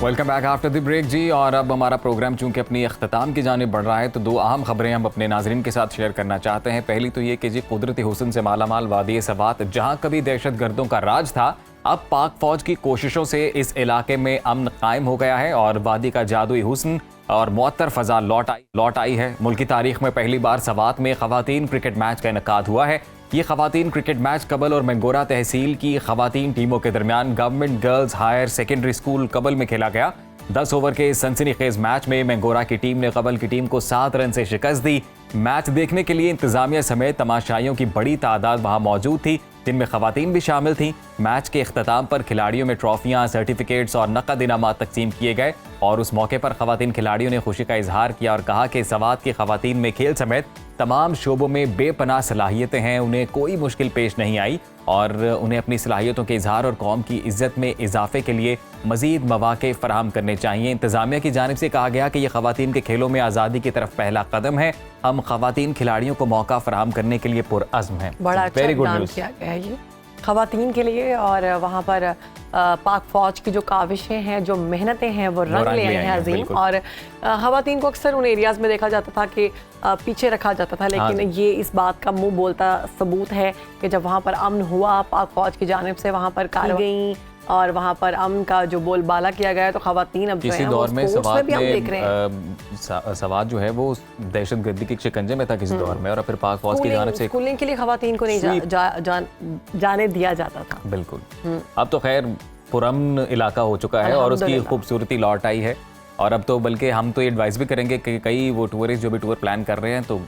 Welcome back after the break जी। और अब हमारा प्रोग्राम चूंकि अपनी अख्ताम की जानिब बढ़ रहा है तो दो अहम खबरें हम अपने नाजरीन के साथ शेयर करना चाहते हैं। पहली तो ये कि जी कुदरती हुस्न से मालामाल वादी सवात, जहां कभी दहशत गर्दों का राज था, अब पाक फौज की कोशिशों से इस इलाके में अमन कायम हो गया है और वादी का जादुई हुस्न और मुअत्तर फजा लौट आई है। मुल्की तारीख में पहली बार सवात में खवातीन क्रिकेट मैच का इनेकाद हुआ है। ये खवातीन क्रिकेट मैच कबल और मैंगोरा तहसील की खवातीन टीमों के दरमियान government girls higher secondary school Kabal में खेला गया। 10 ओवर के सनसनीखेज मैच में मैंगोरा की टीम ने कबल की टीम को 7 रन से शिकस्त दी। मैच देखने के लिए इंतजामिया समेत तमाशाइयों की बड़ी तादाद वहां मौजूद थी, जिनमें खवातीन भी शामिल थीं। मैच के इख्तिताम पर खिलाड़ियों में ट्रॉफियां, सर्टिफिकेट्स और नकद इनामात तकसीम किए गए और उस मौके पर खवातीन खिलाड़ियों ने खुशी का इजहार किया और कहा कि सवात की खवातीन में खेल समेत तमाम शोबों में बेपनाह सलाहियतें हैं, उन्हें कोई मुश्किल पेश नहीं आई और उन्हें अपनी सलाहियतों के इजहार और कौम की इज्जत में इजाफे के लिए मजीद मौके फराहम करने चाहिए। इंतजामिया की जानिब से कहा गया कि यह खवातीन के खेलों में आज़ादी की तरफ पहला कदम है। हम खवातीन खिलाड़ियों को मौका फराहम करने के लिए पुरअज़्म हैं। बड़ा अच्छा इक़दाम किया गया है ये खवातीन के लिए और वहाँ पर पाक फौज की जो काविशें हैं, जो मेहनतें हैं, वो रंग ले आई हैं अजीम। और खवातीन को अक्सर उन एरियाज़ में देखा जाता था कि पीछे रखा जाता था, लेकिन ये इस बात का मुंह बोलता सबूत है कि जब वहाँ पर अमन हुआ, पाक फौज की जानिब से वहाँ पर कार्रवाई गई और वहाँ पर अमन का जो बोलबाला किया गया, तो खवातीन अब किसी दौर में सवात जो है वो दहशतगर्दी के शिकंजे में था किसी दौर में, और फिर पाक फौज की जानिब से स्कूलिंग के लिए खवातीन को नहीं जाने दिया जाता था। बिल्कुल। अब तो खैर पुरअमन इलाका हो चुका है और उसकी खूबसूरती लौट आई है। और अब तो बल्कि हम तो एडवाइस भी करेंगे कि कई वो टूरिस्ट जो भी टूर प्लान कर रहे हैं तो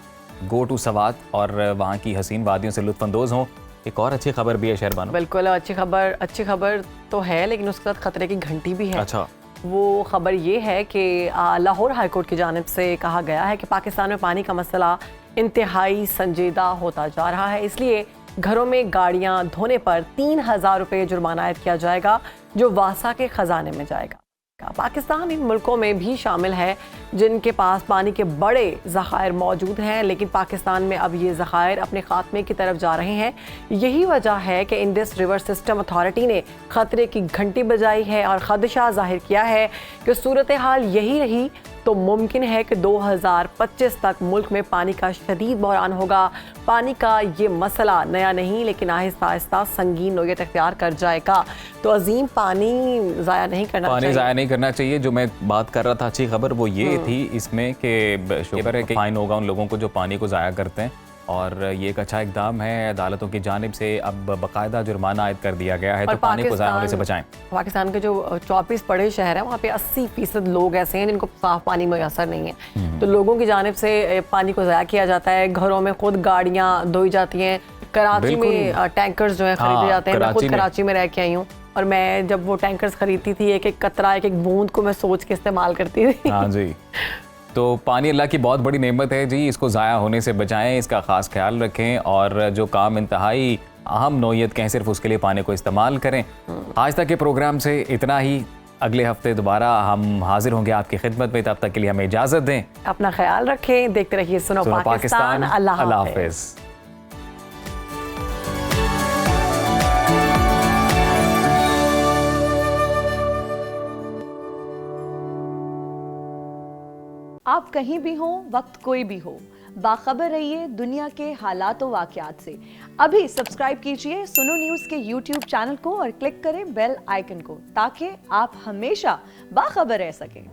गो टू सवात और वहाँ की हसीन वादियों से लुत्फानंदोज हों। एक और अच्छी खबर भी है शहरबानो। बिल्कुल अच्छी खबर तो है, लेकिन उसके साथ खतरे की घंटी भी है। अच्छा, वो खबर ये है कि लाहौर हाईकोर्ट की जानिब से कहा गया है कि पाकिस्तान में पानी का मसला इंतहाई संजीदा होता जा रहा है, इसलिए घरों में गाड़ियां धोने पर 3000 रुपये जुर्माना आयद किया जाएगा, जो वासा के खजाने में जाएगा। पाकिस्तान इन मुल्कों में भी शामिल है जिनके पास पानी के बड़े ज़खायर मौजूद हैं, लेकिन पाकिस्तान में अब ये ज़खायर अपने खात्मे की तरफ जा रहे हैं। यही वजह है कि इंडस रिवर सिस्टम अथॉरिटी ने ख़तरे की घंटी बजाई है और ख़दशा जाहिर किया है कि सूरत हाल यही रही तो मुमकिन है कि 2025 तक मुल्क में पानी का शदीद बहरान होगा। पानी का ये मसला नया नहीं, लेकिन आहिस्ता आहिस्ता संगीन नोयत इख्तियार कर जाएगा। तो अजीम, पानी ज़ाया नहीं करना चाहिए। जो मैं बात कर रहा था अच्छी खबर वो ये थी इसमें कि शुक्र है कि फाइन होगा उन लोगों को जो पानी को ज़ाया करते हैं, और ये एक अच्छा इकदाम है अदालतों की जानिब से। अब बाकायदा जुर्माना आयद कर दिया गया है, तो पानी को ज़ाया होने से बचाएं। पाकिस्तान के जो 24 बड़े शहर हैं वहाँ पे 80% लोग ऐसे हैं जिनको साफ पानी मैसर नहीं है, तो लोगों की जानिब से पानी को ज़ाया किया जाता है। घरों में खुद गाड़ियाँ धोई जाती हैं, कराची में टैंकर्स जो है खरीदे जाते हैं। मैं खुद कराची में रह के आई हूँ और मैं जब वो टैंकर्स खरीदती थी, एक एक कतरा, एक एक बूंद को मैं सोच के इस्तेमाल करती थी। हाँ जी, तो पानी अल्लाह की बहुत बड़ी नेमत है जी, इसको ज़ाया होने से बचाएं, इसका ख़ास ख्याल रखें और जो काम इंतहाई अहम नौयत के हैं सिर्फ उसके लिए पानी को इस्तेमाल करें। आज तक के प्रोग्राम से इतना ही। अगले हफ्ते दोबारा हम हाजिर होंगे आपकी खिदमत में, तब तक के लिए हमें इजाज़त दें। अपना ख्याल रखें, देखते रहिए सुनो पाकिस्तान। अल्लाह हाफ़िज़। आप कहीं भी हो, वक्त कोई भी हो, बाखबर रहिए दुनिया के हालात व वाक़यात से। अभी सब्सक्राइब कीजिए सुनो न्यूज़ के YouTube चैनल को और क्लिक करें बेल आइकन को, ताकि आप हमेशा बाखबर रह सकें।